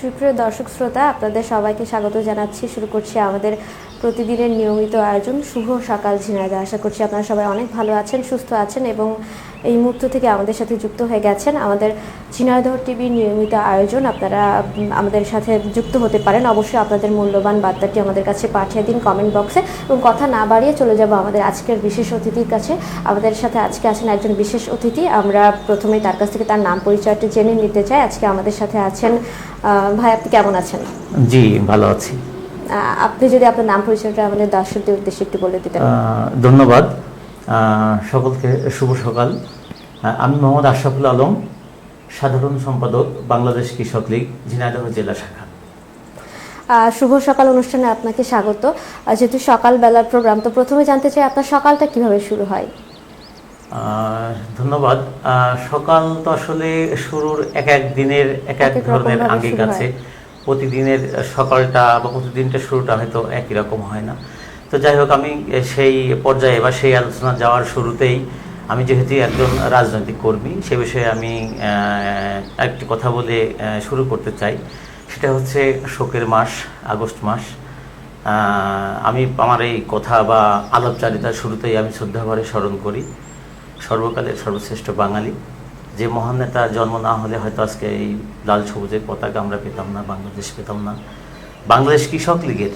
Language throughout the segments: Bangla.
সুপ্রিয় দর্শক শ্রোতা, আপনাদের সবাইকে স্বাগত জানাচ্ছি। শুরু করছি আমাদের প্রতিদিনের নিয়মিত আয়োজন শুভ সকাল ঝিনাইদহ। আশা করছি আপনারা সবাই অনেক ভালো আছেন, সুস্থ আছেন এবং এই মুহূর্ত থেকে আমাদের সাথে যুক্ত হয়ে গেছেন। আমাদের ঝিনাইদহ টিভির নিয়মিত আয়োজন আপনারা আমাদের সাথে যুক্ত হতে পারেন। অবশ্যই আপনাদের মূল্যবান বার্তাটি আমাদের কাছে পাঠিয়ে দিন কমেন্ট বক্সে। এবং কথা না বাড়িয়ে চলে যাব আমাদের আজকের বিশেষ অতিথির কাছে। আমাদের সাথে আজকে আছেন একজন বিশেষ অতিথি। আমরা প্রথমেই তার কাছ থেকে তার নাম পরিচয়টি জেনে নিতে চাই। আজকে আমাদের সাথে আছেন ভাই, আপনি কেমন আছেন? জি, ভালো আছি। আপনি যদি আপনার নাম পরিচয়টা আমাদের দর্শকদের উদ্দেশ্যে একটু বলে দিতেন। ধন্যবাদ। সকলকে শুভ সকাল। আমি মোহাম্মদ আশরাফুল আলম, সাধারণ সম্পাদক, বাংলাদেশ কৃষক লীগ, ঝিনাইদহ জেলা শাখা। শুভ সকাল অনুষ্ঠানে আপনাকে স্বাগত। যেহেতু সকালবেলার প্রোগ্রাম, তো প্রথমে জানতে চাই আপনার সকালটা কিভাবে শুরু হয়? ধন্যবাদ। সকাল তো আসলে শুরুর এক এক দিনের এক এক ধরনের আঙ্গিক আছে। প্রতিদিনের সকালটা বা প্রতিদিনটা শুরুটা হয়তো একই রকম হয় না। তো যাই হোক, আমি সেই পর্যায়ে বা সেই আলোচনা যাওয়ার শুরুতেই আমি যেহেতু একজন রাজনৈতিক কর্মী, সে বিষয়ে আমি একটি কথা বলে শুরু করতে চাই। সেটা হচ্ছে শোকের মাস, আগস্ট মাস। আমি আমার এই কথা বা আলাপচারিতার শুরুতেই আমি শ্রদ্ধাভরে স্মরণ করি সর্বকালের সর্বশ্রেষ্ঠ বাঙালি, যে মহান নেতার জন্ম না হলে হয়তো আজকে এই লাল সবুজের পতাকা আমরা পেতাম না, বাংলাদেশ পেতাম না। বাংলাদেশ কৃষক লীগের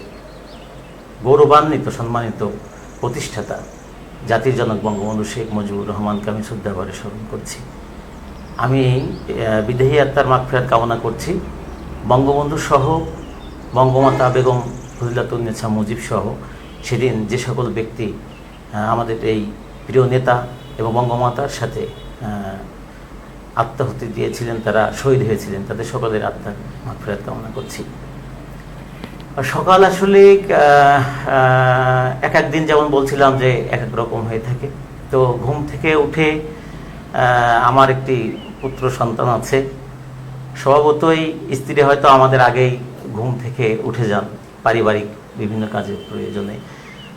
গৌরবান্বিত সম্মানিত প্রতিষ্ঠাতা জাতির জনক বঙ্গবন্ধু শেখ মুজিবুর রহমানকে আমি শ্রদ্ধাভরে স্মরণ করছি। আমি বিদেহী আত্মার মাগফিরাত কামনা করছি। বঙ্গবন্ধু সহ, বঙ্গমাতা বেগম ফজিলাতুন্নেছা মুজিব সহ সেদিন যে সকল ব্যক্তি আমাদের এই প্রিয় নেতা এবং বঙ্গমাতার সাথে আত্মাহুতি দিয়েছিলেন, তারা শহীদ হয়েছিলেন, তাদের সকলের আত্মার মাগফিরাত কামনা করছি। সকাল আসলে এক এক দিন যেমন বলছিলাম যে এক এক রকম হয়ে থাকে। তো ঘুম থেকে উঠে আমার একটি পুত্র সন্তান আছে। স্বভাবতই স্ত্রী হয়তো আমাদের আগেই ঘুম থেকে উঠে যান পারিবারিক বিভিন্ন কাজের প্রয়োজনে।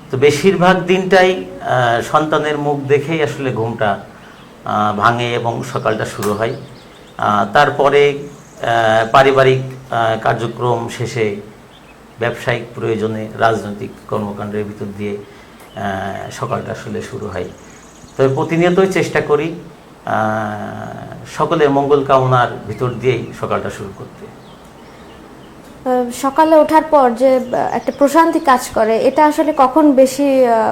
তো বেশিরভাগ দিনটাই সন্তানের মুখ দেখেই আসলে ঘুমটা ভাঙে এবং সকালটা শুরু হয়। তারপরে পারিবারিক কার্যক্রম শেষে ব্যবসায়িক প্রয়োজনে রাজনৈতিক কর্মকাণ্ডের ভিতর দিয়ে সকালটা আসলে শুরু হয়। তবে প্রতিনিয়তই চেষ্টা করি সকলের মঙ্গল কামনার ভিতর দিয়েই সকালটা শুরু করতে। সকালে ওঠার পর যে একটা প্রশান্তি কাজ করে, এটা আসলে কখন বেশি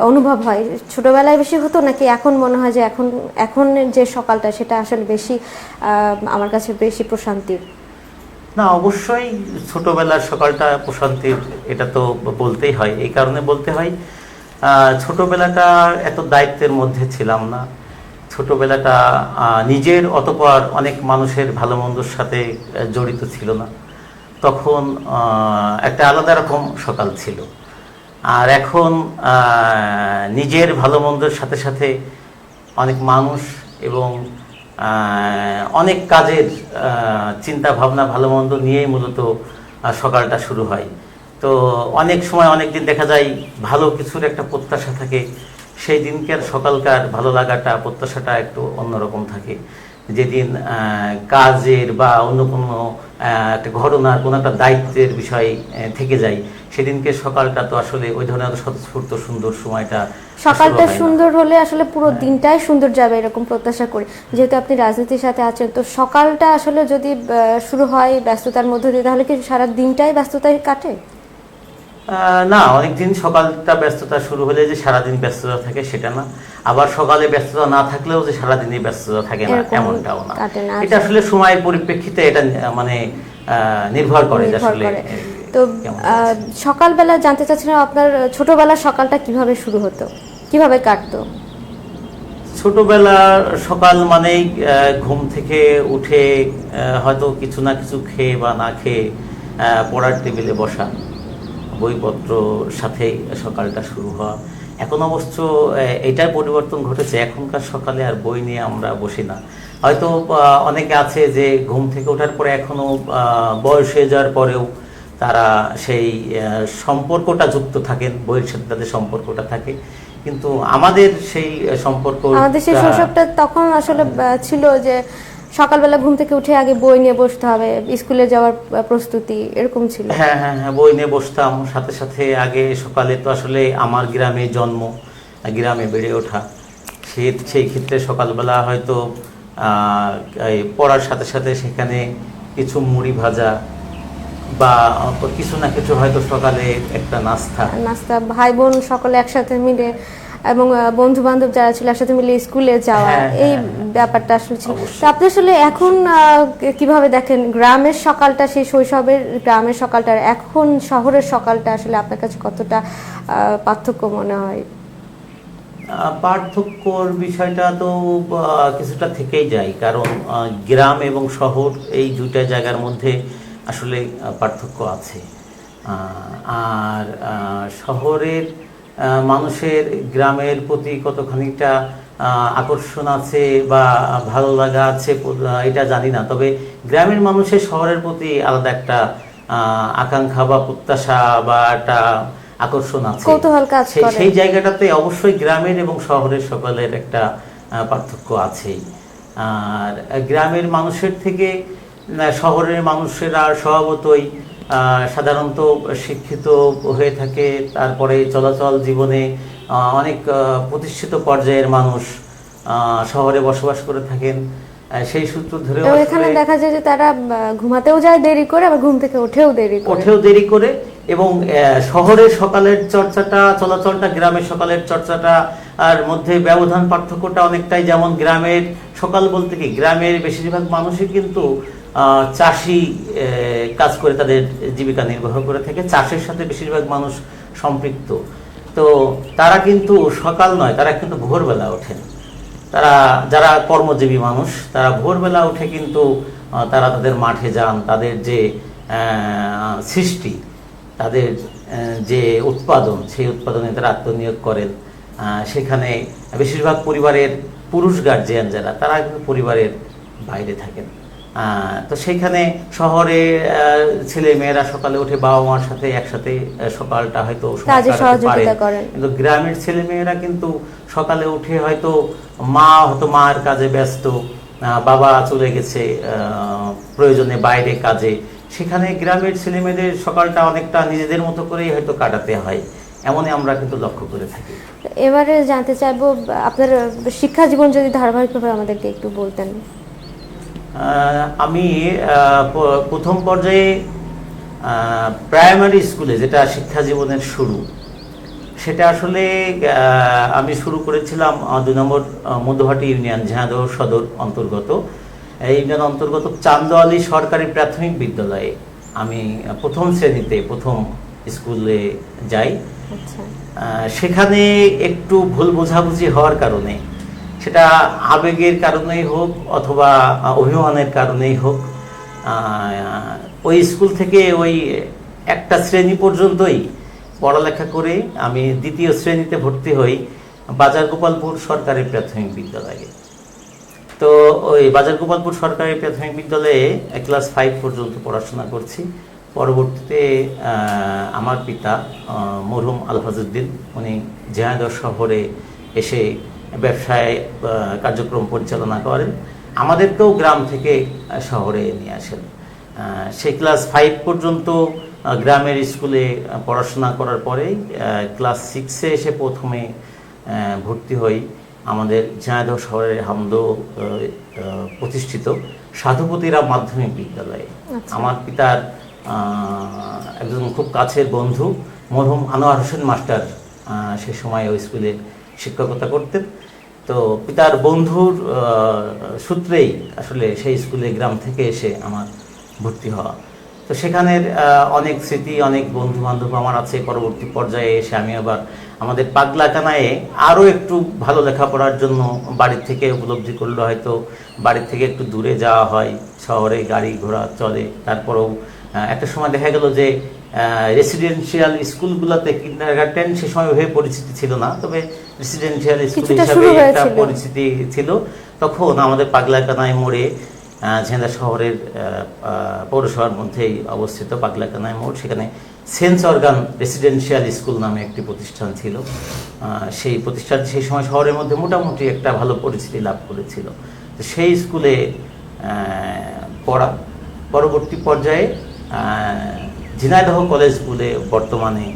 অনুভব হয়? ছোটবেলায় বেশি হতো নাকি এখন মনে হয় যে এখন যে সকালটা সেটা আসলে বেশি আমার কাছে বেশি প্রশান্তির? না, অবশ্যই ছোটবেলার সকালটা প্রশান্তির, এটা তো বলতেই হয়। এই কারণে বলতে হয়, ছোটবেলাটা এত দায়িত্বের মধ্যে ছিলাম না। ছোটবেলাটা নিজের অতপর অনেক মানুষের ভালো মন্দর সাথে জড়িত ছিল না। তখন একটা আলাদা রকম সকাল ছিল। আর এখন নিজের ভালো মন্দের সাথে সাথে অনেক মানুষ এবং অনেক কাজের চিন্তা ভাবনা ভালো মন্দ নিয়েই মূলত সকালটা শুরু হয়। তো অনেক সময় অনেক দিন দেখা যায় ভালো কিছুর একটা প্রত্যাশা থাকে, সেই দিনকার সকালকার ভালো লাগাটা প্রত্যাশাটা একটু অন্যরকম থাকে। যেদিন কাজের বা অন্য কোনো একটা ঘটনার কোনো একটা দায়িত্বের বিষয় থেকে যায়, সেদিনকে সকালটা তো আসলে ওই ধরনের স্বতঃস্ফূর্ত সুন্দর সময়টা। সকালটা সুন্দর হলে আসলে পুরো দিনটাই সুন্দর যাবে এরকম প্রত্যাশা করি। যেহেতু আপনি রাজনীতির সাথে আছেন, তো সকালটা আসলে যদি শুরু হয় ব্যস্ততার মধ্যে দিয়ে, তাহলে কি সারা দিনটাই ব্যস্ততায় কাটে? না, অনেকদিন সকালটা ব্যস্ততা শুরু হলে যে সারাদিন ব্যস্ততা থাকে সেটা না। আবার সকালে ব্যস্ততা না থাকলেও যে সারাদিনই ব্যস্ততা থাকে না, এমনটাও না। এটা আসলে সময়ের পরিপ্রেক্ষিতে এটা মানে নির্ভর করে আসলে। তো সকালবেলা জানতে চাচ্ছিলাম আপনার ছোটবেলার সকালটা কিভাবে শুরু হতো, কিভাবে কাটতো? ছোটবেলার সকাল মানেই ঘুম থেকে উঠে হয়তো কিছু না কিছু খেয়ে বা না খেয়ে পড়ার টেবিলে বসা, বইপত্র সাথে সকালটা শুরু হওয়া। এখন অবশ্য এটার পরিবর্তন ঘটেছে, এখনকার সকালে আর বই নিয়ে আমরা বসি না। হয়তো অনেকে আছে যে ঘুম থেকে ওঠার পরে এখনো বয়স হয়ে যাওয়ার পরেও তারা সেই সম্পর্কটা যুক্ত থাকেন, বইয়ের সাথে তাদের সম্পর্কটা থাকে। কিন্তু আমাদের সেই সম্পর্ক, আমাদের সেই শৈশবটা তখন আসলে ছিল যে সকালবেলা ঘুম থেকে উঠে আগে বই নিয়ে বসতে হবে, স্কুলে যাওয়ার প্রস্তুতি এরকম ছিল? হ্যাঁ হ্যাঁ হ্যাঁ, বই নিয়ে বসতাম। সাথে সাথে আগে সকালে তো আসলে আমার গ্রামে জন্ম, গ্রামে বেড়ে ওঠা, সেই ক্ষেত্রে সকালবেলা হয়তো এই পড়ার সাথে সাথে সেখানে কিছু মুড়ি ভাজা বা কিছু না কিছু হয়তো সকালে একটা নাস্তা, ভাই বোন সকলে একসাথে মিলে এবং বন্ধু বান্ধব যারা ছিল একসাথে মিলে স্কুলে যাওয়া, এই ব্যাপারটা আসলে ছিল। তো আপনি আসলে এখন কিভাবে দেখেন গ্রামের সকালটা, সেই শৈশবের গ্রামের সকালটা এখন শহরের সকালটা, আসলে আপনার কাছে কতটা পার্থক্য মনে হয়? পার্থক্যর বিষয়টা তো কিছুটা থেকেই যায়, কারণ গ্রাম এবং শহর এই দুইটা জায়গার মধ্যে আসলে পার্থক্য আছে। আর শহরের মানুষের গ্রামের প্রতি কতখানিটা আকর্ষণ আছে বা ভালো লাগা আছে এটা জানি না, তবে গ্রামের মানুষের শহরের প্রতি আলাদা একটা আকাঙ্ক্ষা বা প্রত্যাশা বা একটা আকর্ষণ আছে, কৌতূহল কাজ করে। সেই জায়গাটাতে অবশ্যই গ্রামের এবং শহরের সকলের একটা পার্থক্য আছেই। আর গ্রামের মানুষের থেকে শহরের মানুষেরা স্বভাবতই সাধারণত শিক্ষিত হয়ে থাকে, তারপরে চলাচল জীবনে অনেক প্রতিষ্ঠিত পর্যায়ের মানুষ শহরে বসবাস করে থাকেন। সেই সূত্র ধরে এখানে দেখা যায় যে তারা ঘুমাতেও যায় দেরি করে, আবার ঘুম থেকে ওঠেও দেরি করে। এবং শহরের সকালের চর্চাটা, চলাচলটা গ্রামের সকালের চর্চাটা আর মধ্যে ব্যবধান, পার্থক্যটা অনেকটাই। যেমন গ্রামের সকাল বলতে কি, গ্রামের বেশিরভাগ মানুষই কিন্তু চাষি কাজ করে তাদের জীবিকা নির্বাহ করে থাকে, চাষের সাথে বেশিরভাগ মানুষ সম্পৃক্ত। তো তারা কিন্তু সকাল নয়, তারা কিন্তু ভোরবেলা ওঠেন। তারা যারা কর্মজীবী মানুষ, তারা ভোরবেলা উঠে কিন্তু তারা তাদের মাঠে যান, তাদের যে সৃষ্টি, তাদের যে উৎপাদন, সেই উৎপাদনে তারা আত্মনিয়োগ করেন। সেখানে বেশিরভাগ পরিবারের পুরুষ গার্জিয়ান যারা, তারা কিন্তু পরিবারের বাইরে থাকেন। তো সেখানে শহরে ছেলে মেয়েরা সকালে উঠে বাবা মার সাথে একসাথে সকালটা হয়তো পারে, কিন্তু গ্রামের ছেলে মেয়েরা কিন্তু সকালে উঠে হয়তো মার কাজে ব্যস্ত, বাবা চলে গেছে প্রয়োজনে বাইরে কাজে, সেখানে গ্রামের ছেলে মেয়েদের সকালটা অনেকটা নিজেদের মতো করেই হয়তো কাটাতে হয়, এমনই আমরা কিন্তু লক্ষ্য করে থাকি। এবারে জানতে চাইবো আপনার শিক্ষা জীবন যদি ধারাবাহিকভাবে আমাদেরকে একটু বলতেন। আমি প্রথম পর্যায়ে প্রাইমারি স্কুলে, যেটা শিক্ষা জীবনের শুরু, সেটা আসলে আমি শুরু করেছিলাম 2 নম্বর মধুহাটি ইউনিয়ন, ঝিনাইদহ সদর অন্তর্গত, এই ইউনিয়ন অন্তর্গত চান্দোয়ালি সরকারি প্রাথমিক বিদ্যালয়ে আমি প্রথম শ্রেণীতে প্রথম স্কুলে যাই। সেখানে একটু ভুল বোঝাবুঝি হওয়ার কারণে, সেটা আবেগের কারণেই হোক অথবা অভিমানের কারণেই হোক, ওই স্কুল থেকে ওই একটা শ্রেণী পর্যন্তই পড়ালেখা করে আমি দ্বিতীয় শ্রেণীতে ভর্তি হই বাজারগোপালপুর সরকারি প্রাথমিক বিদ্যালয়ে। তো ওই বাজারগোপালপুর সরকারি প্রাথমিক বিদ্যালয়ে ক্লাস 5 পর্যন্ত পড়াশোনা করছি। পরবর্তীতে আমার পিতা মরহুম আলহাজউদ্দিন, উনি ঝিনাইদহ শহরে এসে ব্যবসায় কার্যক্রম পরিচালনা করেন, আমাদেরকেও গ্রাম থেকে শহরে নিয়ে আসেন। সেই ক্লাস 5 পর্যন্ত গ্রামের স্কুলে পড়াশোনা করার পরে ক্লাস 6-এ এসে প্রথমে ভর্তি হই আমাদের ঝিনাইদহ শহরের হামদ প্রতিষ্ঠিত সাধুপতিরাম মাধ্যমিক বিদ্যালয়ে। আমার পিতার একজন খুব কাছের বন্ধু মরহুম আনোয়ার হোসেন মাস্টার সে সময় ওই স্কুলে শিক্ষকতা করতেন। তো পিতার বন্ধুর সূত্রেই আসলে সেই স্কুলে গ্রাম থেকে এসে আমার ভর্তি হওয়া। তো সেখানের অনেক স্মৃতি, অনেক বন্ধু বান্ধব আমার আছে। পরবর্তী পর্যায়ে এসে আমি আবার আমাদের পাগলাকানায় আরও একটু ভালো লেখাপড়ার জন্য বাড়ির থেকে উপলব্ধি করলে হয়তো বাড়ির থেকে একটু দূরে যাওয়া হয়, শহরে গাড়ি ঘোড়া চলে। তারপরেও একটা সময় দেখা গেল যে রেসিডেন্সিয়াল স্কুলগুলোতে কিন্ডারগার্টেন সে সময় ওইভাবে পরিচিতি ছিল না, তবে রেসিডেন্সিয়াল স্কুল হিসাবে একটা পরিচিতি ছিল। তখন আমাদের পাগলাকানায় মোড়ে, ঝিনাইদহ শহরের পৌরসভার মধ্যেই অবস্থিত পাগলাকানায় মোড়, সেখানে সেন্স অর্গান রেসিডেন্সিয়াল স্কুল নামে একটি প্রতিষ্ঠান ছিল। সেই প্রতিষ্ঠান সেই সময় শহরের মধ্যে মোটামুটি একটা ভালো পরিচিতি লাভ করেছিল। তো সেই স্কুলে পড়া। পরবর্তী পর্যায়ে ঝিনাইদহ কলেজ বলে বর্তমানে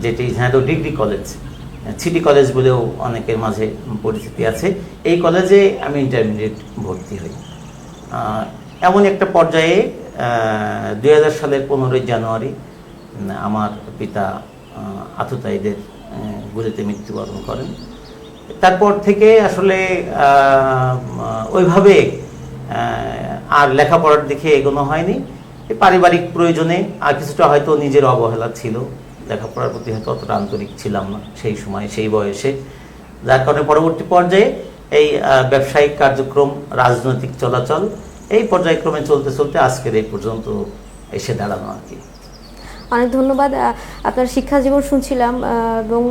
যেটি Jhenaidah degree college, city college বলেও অনেকের মাঝে পরিচিতি আছে, এই কলেজে আমি ইন্টারমিডিয়েট ভর্তি হই। এমন একটা পর্যায়ে 2000 সালের 15ই জানুয়ারি আমার পিতা আততায়ীদের গুলিতে মৃত্যুবরণ করেন। তারপর থেকে আসলে ওইভাবে আর লেখাপড়ার দিকে এগোনো হয়নি। পারিবারিক প্রয়োজনে আর কিছুটা হয়তো নিজের অবহেলা ছিল, লেখাপড়ার প্রতি হয়তো অতটা আন্তরিক ছিলাম না সেই সময়, সেই বয়সে, যার কারণে পরবর্তী পর্যায়ে এই ব্যবসায়িক কার্যক্রম, রাজনৈতিক চলাচল, এই পর্যায়ক্রমে চলতে চলতে আজকের এই পর্যন্ত এসে দাঁড়ানো আর কি। অনেক ধন্যবাদ। আপনার শিক্ষা জীবন শুনছিলাম এবং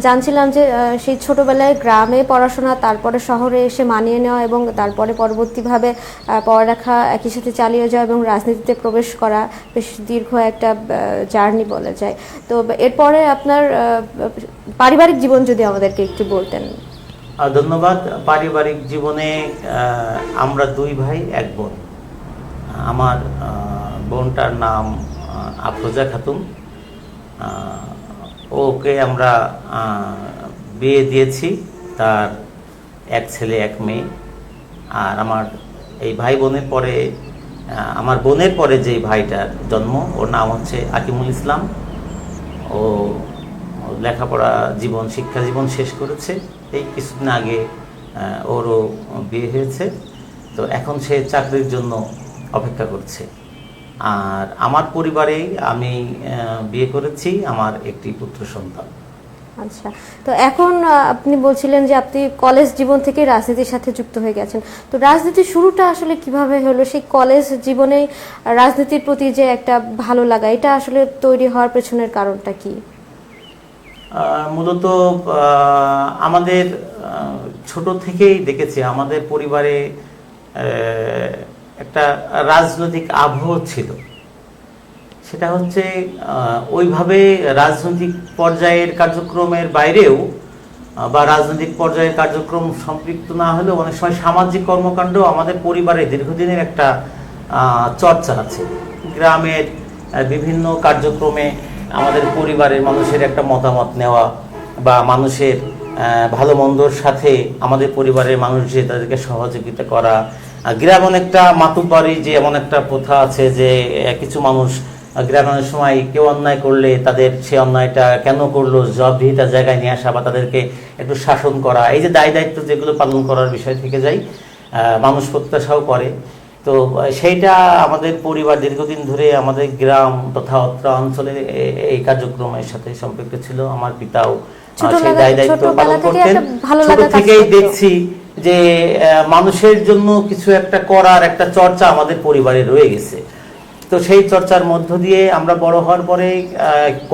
জানছিলাম যে সেই ছোটবেলায় গ্রামে পড়াশোনা, তারপরে শহরে এসে মানিয়ে নেওয়া এবং তারপরে পরবর্তীভাবে পড়ালেখা একই সাথে চালিয়ে যাওয়া এবং রাজনীতিতে প্রবেশ করা বেশ দীর্ঘ একটা জার্নি বলা যায়। তো এরপরে আপনার পারিবারিক জীবন যদি আমাদেরকে একটু বলতেন। ধন্যবাদ। পারিবারিক জীবনে আমরা 2 ভাই 1 বোন। আমার বোনটার নাম আফরোজা খাতুন, ওকে আমরা বিয়ে দিয়েছি, তার 1 ছেলে 1 মেয়ে। আর আমার এই ভাই বোনের পরে আমার বোনের পরে যেই ভাইটার জন্ম, ওর নাম হচ্ছে আকিমুল ইসলাম। ও লেখাপড়া জীবন, শিক্ষা জীবন শেষ করেছে। এই কিছুদিন আগে ওরও বিয়ে হয়েছে, তো এখন সে চাকরির জন্য অপেক্ষা করছে। আর আমার পরিবারে আমি বিয়ে করেছি, আমার একটি পুত্র সন্তান। আচ্ছা, তো এখন আপনি বলছিলেন যে আপনি কলেজ জীবন থেকে রাজনীতির সাথে যুক্ত হয়ে গেছেন, তো রাজনীতির শুরুটা আসলে কিভাবে হলো? সেই কলেজ জীবনে রাজনীতির প্রতি যে একটা ভালো লাগা, এটা আসলে তৈরি হওয়ার পেছনের কারণটা কি? মূলত আমাদের ছোট থেকেই দেখেছি আমাদের পরিবারে একটা রাজনৈতিক আবহ ছিল। সেটা হচ্ছে ওইভাবে রাজনৈতিক পর্যায়ের কার্যক্রমের বাইরেও বা রাজনৈতিক পর্যায়ের কার্যক্রম সম্পৃক্ত না হলেও অনেক সময় সামাজিক কর্মকাণ্ড আমাদের পরিবারে দীর্ঘদিনের একটা চর্চা আছে। গ্রামের বিভিন্ন কার্যক্রমে আমাদের পরিবারের মানুষের একটা মতামত নেওয়া বা মানুষের ভালো মন্দর সাথে আমাদের পরিবারের মানুষ যে তাদেরকে সহযোগিতা করা। গ্রামে অনেকটা মাতুব্বাড়ি যে এমন একটা প্রথা আছে যে কিছু মানুষ গ্রামে অনেক সময় কেউ অন্যায় করলে তাদের সে অন্যায়টা কেন করলো জবাবদিহিতার জায়গায় নিয়ে আসা বা তাদেরকে একটু শাসন করা, এই যে দায় দায়িত্ব যেগুলো পালন করার বিষয় থেকে যায়, মানুষ প্রত্যাশাও করে। তো সেইটা আমাদের পরিবার দীর্ঘদিন ধরে আমাদের গ্রাম তথা অত্র অঞ্চলে এই কার্যক্রমের সাথে সম্পৃক্ত ছিল। আমার পিতাও সেই দায় দায়িত্ব পালন করতেন। ছোট থেকেই দেখছি যে মানুষের জন্য কিছু একটা করার একটা চর্চা আমাদের পরিবারে রয়ে গেছে। তো সেই চর্চার মধ্য দিয়ে আমরা বড় হওয়ার পরে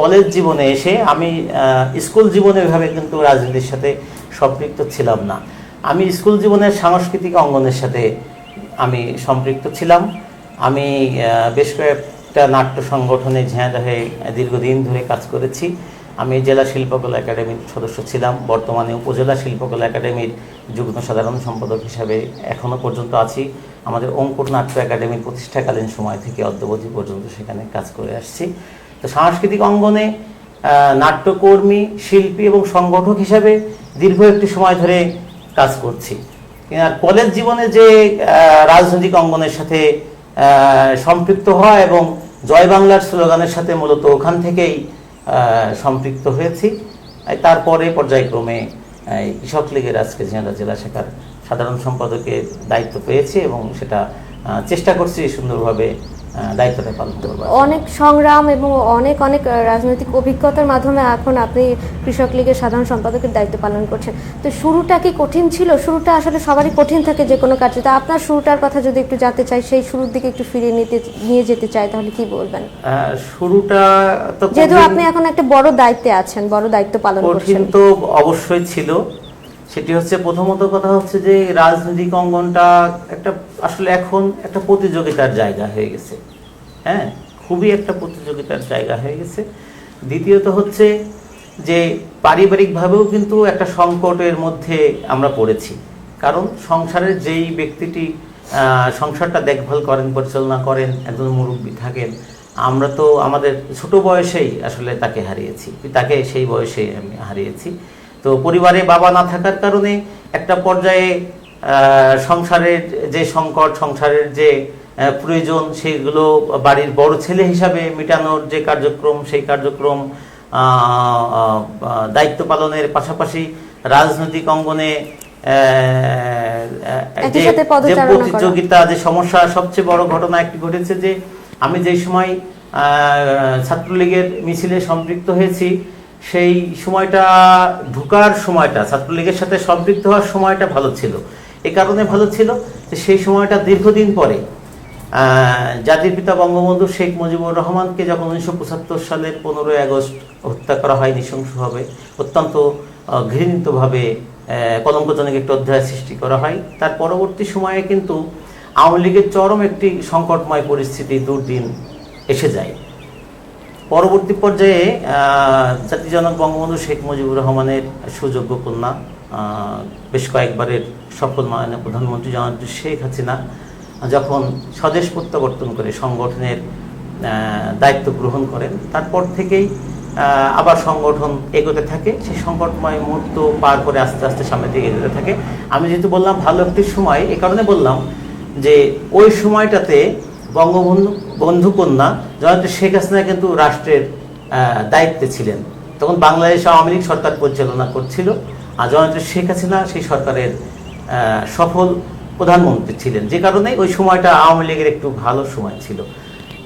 কলেজ জীবনে এসে আমি স্কুল জীবনে এভাবে কিন্তু রাজনীতির সাথে সম্পৃক্ত ছিলাম না। আমি স্কুল জীবনের সাংস্কৃতিক অঙ্গনের সাথে আমি সম্পৃক্ত ছিলাম। আমি বেশ কয়েকটা নাট্য সংগঠনে ঝিনাইদহে দীর্ঘদিন ধরে কাজ করেছি। আমি জেলা শিল্পকলা একাডেমির সদস্য ছিলাম, বর্তমানে উপজেলা শিল্পকলা একাডেমির যুগ্ম সাধারণ সম্পাদক হিসাবে এখনও পর্যন্ত আছি। আমাদের অঙ্কুর নাট্য একাডেমির প্রতিষ্ঠাকালীন সময় থেকে অদ্যাবধি পর্যন্ত সেখানে কাজ করে আসছি। তো সাংস্কৃতিক অঙ্গনে নাট্যকর্মী, শিল্পী এবং সংগঠক হিসাবে দীর্ঘ একটি সময় ধরে কাজ করছি। আর কলেজ জীবনে যে রাজনৈতিক অঙ্গনের সাথে সম্পৃক্ত হওয়া এবং জয় বাংলার স্লোগানের সাথে মূলত ওখান থেকেই সম্পৃক্ত হয়েছি। তারপরে পর্যায়ক্রমে কৃষক লীগের আজকে ঝিনাইদহ জেলা শাখার সাধারণ সম্পাদকের দায়িত্ব পেয়েছি এবং সেটা চেষ্টা করছি সুন্দরভাবে দায়িত্বটা পালন করবার। অনেক সংগ্রাম এবং অনেক অনেক রাজনৈতিক অভিজ্ঞতার মাধ্যমে এখন আপনি কৃষক লীগের সাধারণ সম্পাদকের দায়িত্ব পালন করছেন। তো শুরুটা কি কঠিন ছিল? শুরুটা আসলে সবারই কঠিন থাকে যে কোনো কাজে। তো আপনার শুরুটার কথা যদি একটু জানতে চাই, সেই শুরুর দিকে একটু ফিরিয়ে নিয়ে যেতে চাই, তাহলে কি বলবেন? শুরুটা তো যেহেতু আপনি এখন একটা বড় দায়িত্বে আছেন, বড় দায়িত্ব পালন করছেন। কঠিন তো অবশ্যই ছিল। সেটি হচ্ছে প্রথমত কথা হচ্ছে যে রাজনৈতিক অঙ্গনটা একটা আসলে এখন একটা প্রতিযোগিতার জায়গা হয়ে গেছে। হ্যাঁ, খুবই একটা প্রতিযোগিতার জায়গা হয়ে গেছে। দ্বিতীয়ত হচ্ছে যে পারিবারিকভাবেও কিন্তু একটা সংকটের মধ্যে আমরা পড়েছি। কারণ সংসারের যেই ব্যক্তিটি সংসারটা দেখভাল করেন, পরিচালনা করেন, একজন মুরব্বী থাকেন। আমরা তো আমাদের ছোট বয়সেই আসলে তাকে হারিয়েছি, তাকে সেই বয়সে আমি হারিয়েছি। তো পরিবারে বাবা না থাকার কারণে একটা পর্যায়ে সংসারের যে সংকট, সংসারের যে প্রয়োজন, সেগুলো বাড়ির বড় ছেলে হিসাবে মেটানোর যে কার্যক্রম, সেই কার্যক্রম দায়িত্ব পালনের পাশাপাশি রাজনৈতিক অঙ্গনে যে প্রতিযোগিতা, যে সমস্যা, সবচেয়ে বড় ঘটনা একটি ঘটেছে যে আমি যেই সময় ছাত্রলীগের মিছিলে সম্পৃক্ত হয়েছি, সেই সময়টা ঢোকার সময়টা, ছাত্রলীগের সাথে সম্পৃক্ত হওয়ার সময়টা ভালো ছিল। এ কারণে ভালো ছিল যে সেই সময়টা দীর্ঘদিন পরে জাতির পিতা বঙ্গবন্ধু শেখ মুজিবুর রহমানকে যখন 1975 সালের 15ই আগস্ট হত্যা করা হয় নৃশংসভাবে, অত্যন্ত ঘৃণিতভাবে কলঙ্কজনক একটি অধ্যায় সৃষ্টি করা হয়, তার পরবর্তী সময়ে কিন্তু আওয়ামী লীগের চরম একটি সংকটময় পরিস্থিতি, দুর্দিন এসে যায়। পরবর্তী পর্যায়ে জাতিজনক বঙ্গবন্ধু শেখ মুজিবুর রহমানের সুযোগ্য কন্যা, বেশ কয়েকবারের সফল মাননীয় প্রধানমন্ত্রী জননেত্রী শেখ হাসিনা যখন স্বদেশ প্রত্যাবর্তন করে সংগঠনের দায়িত্ব গ্রহণ করেন, তারপর থেকেই আবার সংগঠন এগোতে থাকে। সেই সংকটময় মুহূর্ত পার করে আস্তে আস্তে সামনের দিকে এগোতে থাকে। আমি যেহেতু বললাম ভালো একটি সময়, এ কারণে বললাম যে ওই সময়টাতে বঙ্গবন্ধু কন্যা জননেত্রী শেখ হাসিনা কিন্তু রাষ্ট্রের দায়িত্বে ছিলেন। তখন বাংলাদেশ আওয়ামী লীগ সরকার পরিচালনা করছিল, আর জননেত্রী শেখ হাসিনা সেই সরকারের সফল প্রধানমন্ত্রী ছিলেন, যে কারণে ওই সময়টা আওয়ামী লীগের একটু ভালো সময় ছিল।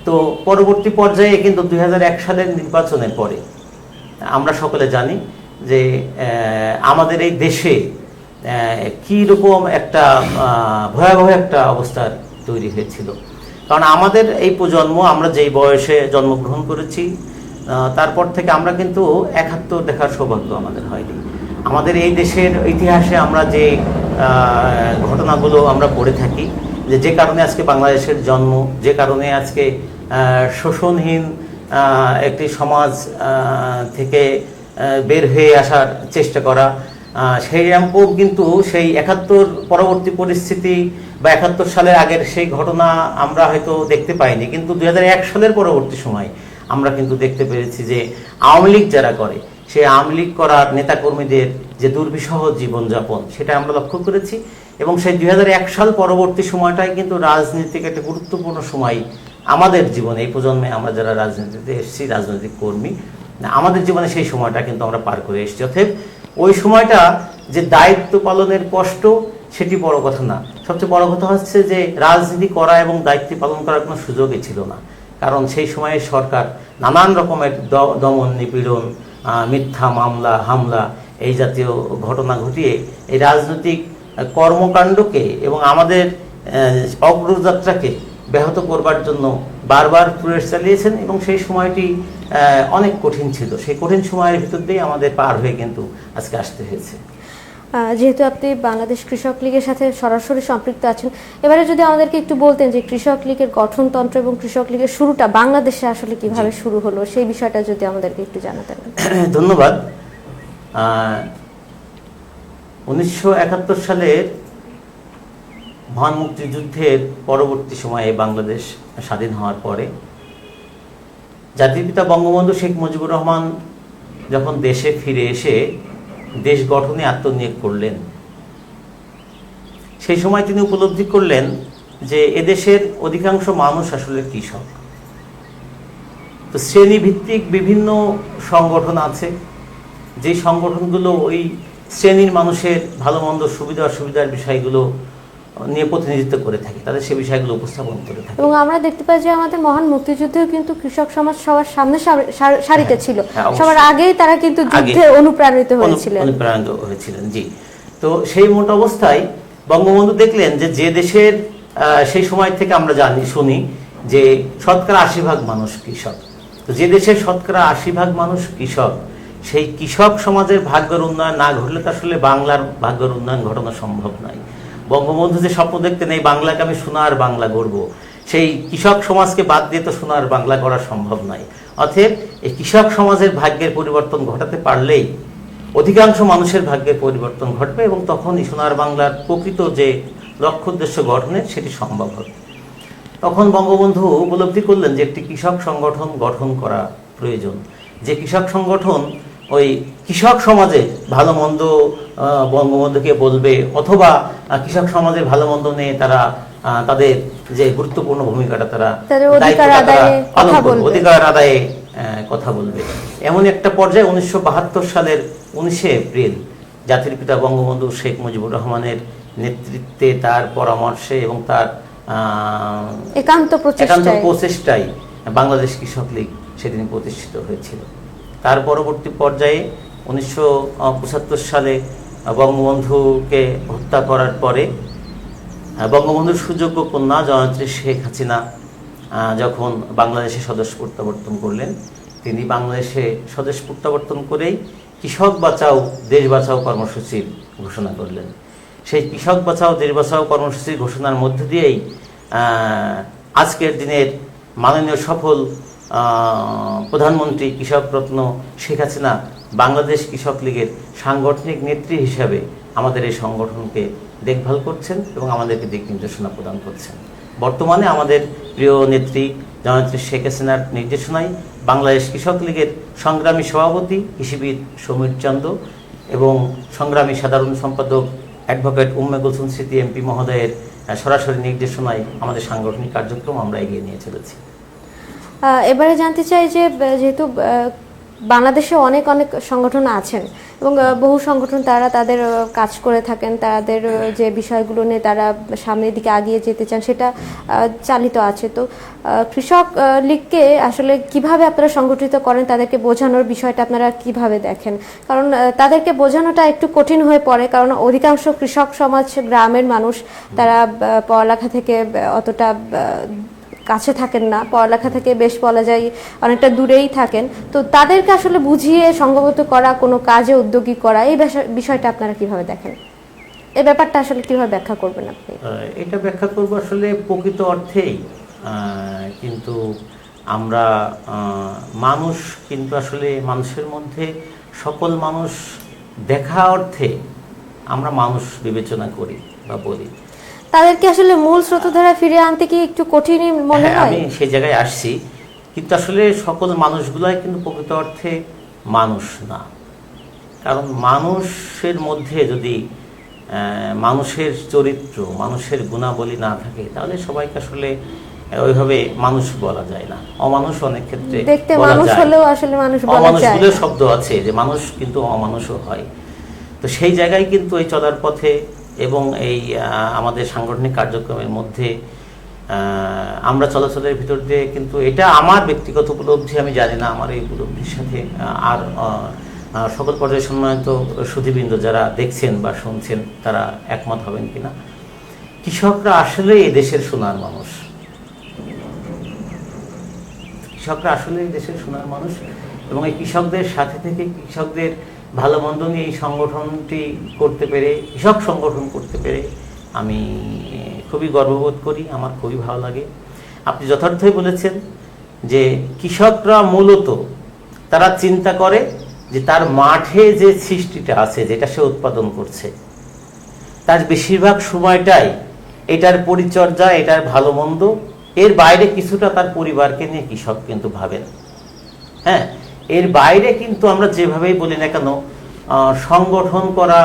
তো পরবর্তী পর্যায়ে কিন্তু 2001 সালের নির্বাচনের পরে আমরা সকলে জানি যে আমাদের এই দেশে কী রকম একটা ভয়াবহ একটা অবস্থা তৈরি হয়েছিল। কারণ আমাদের এই প্রজন্ম, আমরা যেই বয়সে জন্মগ্রহণ করেছি, তারপর থেকে আমরা কিন্তু 71 দেখার সৌভাগ্য আমাদের হয়নি। আমাদের এই দেশের ইতিহাসে আমরা যে ঘটনাগুলো আমরা পড়ে থাকি, যে কারণে আজকে বাংলাদেশের জন্ম, যে কারণে আজকে শোষণহীন একটি সমাজ থেকে বের হয়ে আসার চেষ্টা করা, সেই রকম কিন্তু সেই 71 পরবর্তী পরিস্থিতি বা 71 সালের আগের সেই ঘটনা আমরা হয়তো দেখতে পাইনি, কিন্তু 2001 সালের পরবর্তী সময় আমরা কিন্তু দেখতে পেরেছি যে আওয়ামী লীগ যারা করে, সেই আওয়ামী লীগ করার নেতাকর্মীদের যে দুর্বিষহ জীবনযাপন, সেটা আমরা লক্ষ্য করেছি। এবং সেই 2001 সাল পরবর্তী সময়টাই কিন্তু রাজনীতিক একটা গুরুত্বপূর্ণ সময় আমাদের জীবনে, এই প্রজন্মে আমরা যারা রাজনীতিতে এসেছি, রাজনৈতিক কর্মী, আমাদের জীবনে সেই সময়টা কিন্তু আমরা পার করে এসেছি। অতএব ওই সময়টা যে দায়িত্ব পালনের কষ্ট, সেটি বড় কথা না। সবচেয়ে বড় কথা হচ্ছে যে রাজনীতি করা এবং দায়িত্ব পালন করার কোনো সুযোগই ছিল না। কারণ সেই সময়ে সরকার নানান রকমের দমন, নিপীড়ন, মিথ্যা মামলা, হামলা, এই জাতীয় ঘটনা ঘটিয়ে এই রাজনৈতিক কর্মকাণ্ডকে এবং আমাদের অগ্রযাত্রাকে ব্যাহত করবার জন্য বারবার প্রয়াস চালিয়েছেন। এবং সেই সময়টি অনেক কঠিন ছিল। সেই কঠিন সময়ের ভিতর দিয়ে আমাদের পার হয়ে কিন্তু আজকে আসতে হয়েছে। যেহেতু আপনি বাংলাদেশ কৃষক লীগের সাথে সরাসরি সম্পৃক্ত আছেন, এবারে যদি আমাদেরকে একটু বলতেন যে কৃষক লীগের গঠনতন্ত্র এবং কৃষক লীগের শুরুটা বাংলাদেশে আসলে কিভাবে শুরু হলো, সেই বিষয়টা যদি আমাদেরকে একটু জানাতেন। ধন্যবাদ। 1971 সালের মহান মুক্তিযুদ্ধের পরবর্তী সময়ে বাংলাদেশ স্বাধীন হওয়ার পরে জাতির পিতা বঙ্গবন্ধু শেখ মুজিবুর রহমান যখন দেশে ফিরে এসে দেশ গঠনে আত্মনিয়োগ করলেন, সেই সময় তিনি উপলব্ধি করলেন যে এদেশের অধিকাংশ মানুষ আসলে কৃষক। তো শ্রেণীভিত্তিক বিভিন্ন সংগঠন আছে, যে সংগঠনগুলো ওই শ্রেণীর মানুষের ভালো মন্দ, সুবিধা অসুবিধার বিষয়গুলো নিয়ে প্রতিনিধিত্ব করে থাকে, তাদের সে বিষয়গুলো উপস্থাপন করে থাকে। এবং আমরা দেখতে পাই যে আমাদের মহান মুক্তিযুদ্ধেও কিন্তু কৃষক সমাজ সবার সামনে সারিতে ছিল, সবার আগেই তারা কিন্তু যুদ্ধে অনুপ্রাণিত হয়েছিলেন। জি। তো সেই মোট অবস্থায় বঙ্গবন্ধু দেখলেন যে দেশের সেই সময় থেকে আমরা শুনি যে শতকরা 80% মানুষ কৃষক। তো যে দেশের শতকরা 80% মানুষ কৃষক, সেই কৃষক সমাজের ভাগ্যের উন্নয়ন না ঘটলে তো আসলে বাংলার ভাগ্যের উন্নয়ন ঘটানো সম্ভব নয়। বঙ্গবন্ধু যে স্বপ্ন দেখতেন এই বাংলাকে আমি সোনার বাংলা গড়ব, সেই কৃষক সমাজকে বাদ দিয়ে তো সোনার বাংলা করা সম্ভব নয়। অতএব এই কৃষক সমাজের ভাগ্যের পরিবর্তন ঘটাতে পারলেই অধিকাংশ মানুষের ভাগ্যের পরিবর্তন ঘটবে এবং তখন এই সোনার বাংলার প্রকৃত যে লক্ষ্য উদ্দেশ্য গঠনে সেটি সম্ভব হবে। তখন বঙ্গবন্ধু উপলব্ধি করলেন যে একটি কৃষক সংগঠন গঠন করা প্রয়োজন, যে কৃষক সংগঠন ওই কৃষক সমাজে ভালো মন্দ বঙ্গবন্ধুকে বলবে, অথবা কৃষক সমাজের ভালো মন্দ নিয়ে তারা তাদের যে গুরুত্বপূর্ণ ভূমিকাটা তারা অধিকার আদায়ে কথা বলবে। এমন একটা পর্যায়ে 1972 সালের 19 এপ্রিল জাতির পিতা বঙ্গবন্ধু শেখ মুজিবুর রহমানের নেতৃত্বে, তার পরামর্শে এবং তার একান্ত প্রচেষ্টায় বাংলাদেশ কৃষক লীগ সেদিন প্রতিষ্ঠিত হয়েছিল। তার পরবর্তী পর্যায়ে 1975 সালে বঙ্গবন্ধুকে হত্যা করার পরে বঙ্গবন্ধুর সুযোগ্য কন্যা জননেত্রী শেখ হাসিনা যখন বাংলাদেশে স্বদেশ প্রত্যাবর্তন করলেন, তিনি বাংলাদেশে স্বদেশ প্রত্যাবর্তন করেই কৃষক বাঁচাও দেশ বাঁচাও কর্মসূচির ঘোষণা করলেন। সেই কৃষক বাঁচাও দেশ বাঁচাও কর্মসূচির ঘোষণার মধ্য দিয়েই আজকের দিনের মাননীয় সফল প্রধানমন্ত্রী কৃষক রত্ন শেখ হাসিনা বাংলাদেশ কৃষক লীগের সাংগঠনিক নেত্রী হিসাবে আমাদের এই সংগঠনকে দেখভাল করছেন এবং আমাদেরকে দিক নির্দেশনা প্রদান করছেন। বর্তমানে আমাদের প্রিয় নেত্রী জননেত্রী শেখ হাসিনার নির্দেশনায় বাংলাদেশ কৃষক লীগের সংগ্রামী সভাপতি কৃষিবিদ সমীর চন্দ্র এবং সংগ্রামী সাধারণ সম্পাদক অ্যাডভোকেট উম্মে কুলসুম স্মৃতি এমপি মহোদয়ের সরাসরি নির্দেশনায় আমাদের সাংগঠনিক কার্যক্রম আমরা এগিয়ে নিয়ে চলেছি। এবারে জানতে চাই যে যেহেতু বাংলাদেশে অনেক অনেক সংগঠন আছেন এবং বহু সংগঠন তারা তাদের কাজ করে থাকেন, তাদের যে বিষয়গুলো নিয়ে তারা সামনের দিকে আগিয়ে যেতে চান সেটা চালিত আছে। তো কৃষক লীগকে আসলে কিভাবে আপনারা সংগঠিত করেন, তাদেরকে বোঝানোর বিষয়টা আপনারা কিভাবে দেখেন? কারণ তাদেরকে বোঝানোটা একটু কঠিন হয়ে পড়ে, কারণ অধিকাংশ কৃষক সমাজ গ্রামের মানুষ, তারা পড়ালেখা থেকে অতটা কাছে থাকেন না, পড়ালেখা থেকে বেশ বলা যায় অনেকটা দূরেই থাকেন। তো তাদেরকে আসলে বুঝিয়ে সংগঠিত করা, কোনো কাজে উদ্যোগী করা, এই বিষয়টা আপনারা কিভাবে দেখেন? এই ব্যাপারটা আসলে কিভাবে ব্যাখ্যা করবেন আপনি? এটা ব্যাখ্যা করব আসলে প্রকৃত অর্থেই কিন্তু আমরা মানুষ কিন্তু আসলে মানুষের মধ্যে সকল মানুষ দেখা অর্থে আমরা মানুষ বিবেচনা করি বা বলি। তাদেরকে আসলে মূল স্রোতধারা ফিরে আনতে কি একটু কঠিন মনে হয়? আমি সেই জায়গায় আসছি, কিন্তু আসলে সকল মানুষগুলাই কিন্তু প্রকৃত অর্থে মানুষ না। কারণ মানুষের মধ্যে যদি মানুষের চরিত্র, মানুষের গুণাবলী না থাকে, তাহলে সবাইকে আসলে ওইভাবে মানুষ বলা যায় না। অমানুষ অনেক ক্ষেত্রে দেখতে মানুষ হলেও আসলে মানুষ বলা যায় না। অমানুষগুলোর শব্দ আছে যে মানুষ কিন্তু অমানুষও হয়। তো সেই জায়গায় কিন্তু এই চলার পথে এবং এই আমাদের সাংগঠনিক কার্যক্রমের মধ্যে আমরা চলাচলের ভিতর দিয়ে কিন্তু এটা আমার ব্যক্তিগত উপলব্ধি, আমি জানি না আমার এই উপলব্ধির সাথে আর সকল পর্যায়ে সম্মানিত সুধীবৃন্দ যারা দেখছেন বা শুনছেন তারা একমত হবেন কিনা। কৃষকরা আসলে এই দেশের সোনার মানুষ, কৃষকরা আসলে এই দেশের সোনার মানুষ এবং এই কৃষকদের সাথে থেকে কৃষকদের ভালো মন্দ নিয়ে এই সংগঠনটি করতে পেরে, কৃষক সংগঠন করতে পেরে আমি খুবই গর্ববোধ করি, আমার খুবই ভালো লাগে। আপনি যথার্থই বলেছেন যে কৃষকরা মূলত তারা চিন্তা করে যে তার মাঠে যে সৃষ্টিটা আছে, যেটা সে উৎপাদন করছে, তার বেশিরভাগ সময়টাই এটার পরিচর্যা, এটার ভালো মন্দ, এর বাইরে কিছুটা তার পরিবারকে নিয়ে কৃষক কিন্তু ভাবেন। হ্যাঁ, এর বাইরে কিন্তু আমরা যেভাবেই বলি না কেন, সংগঠন করা,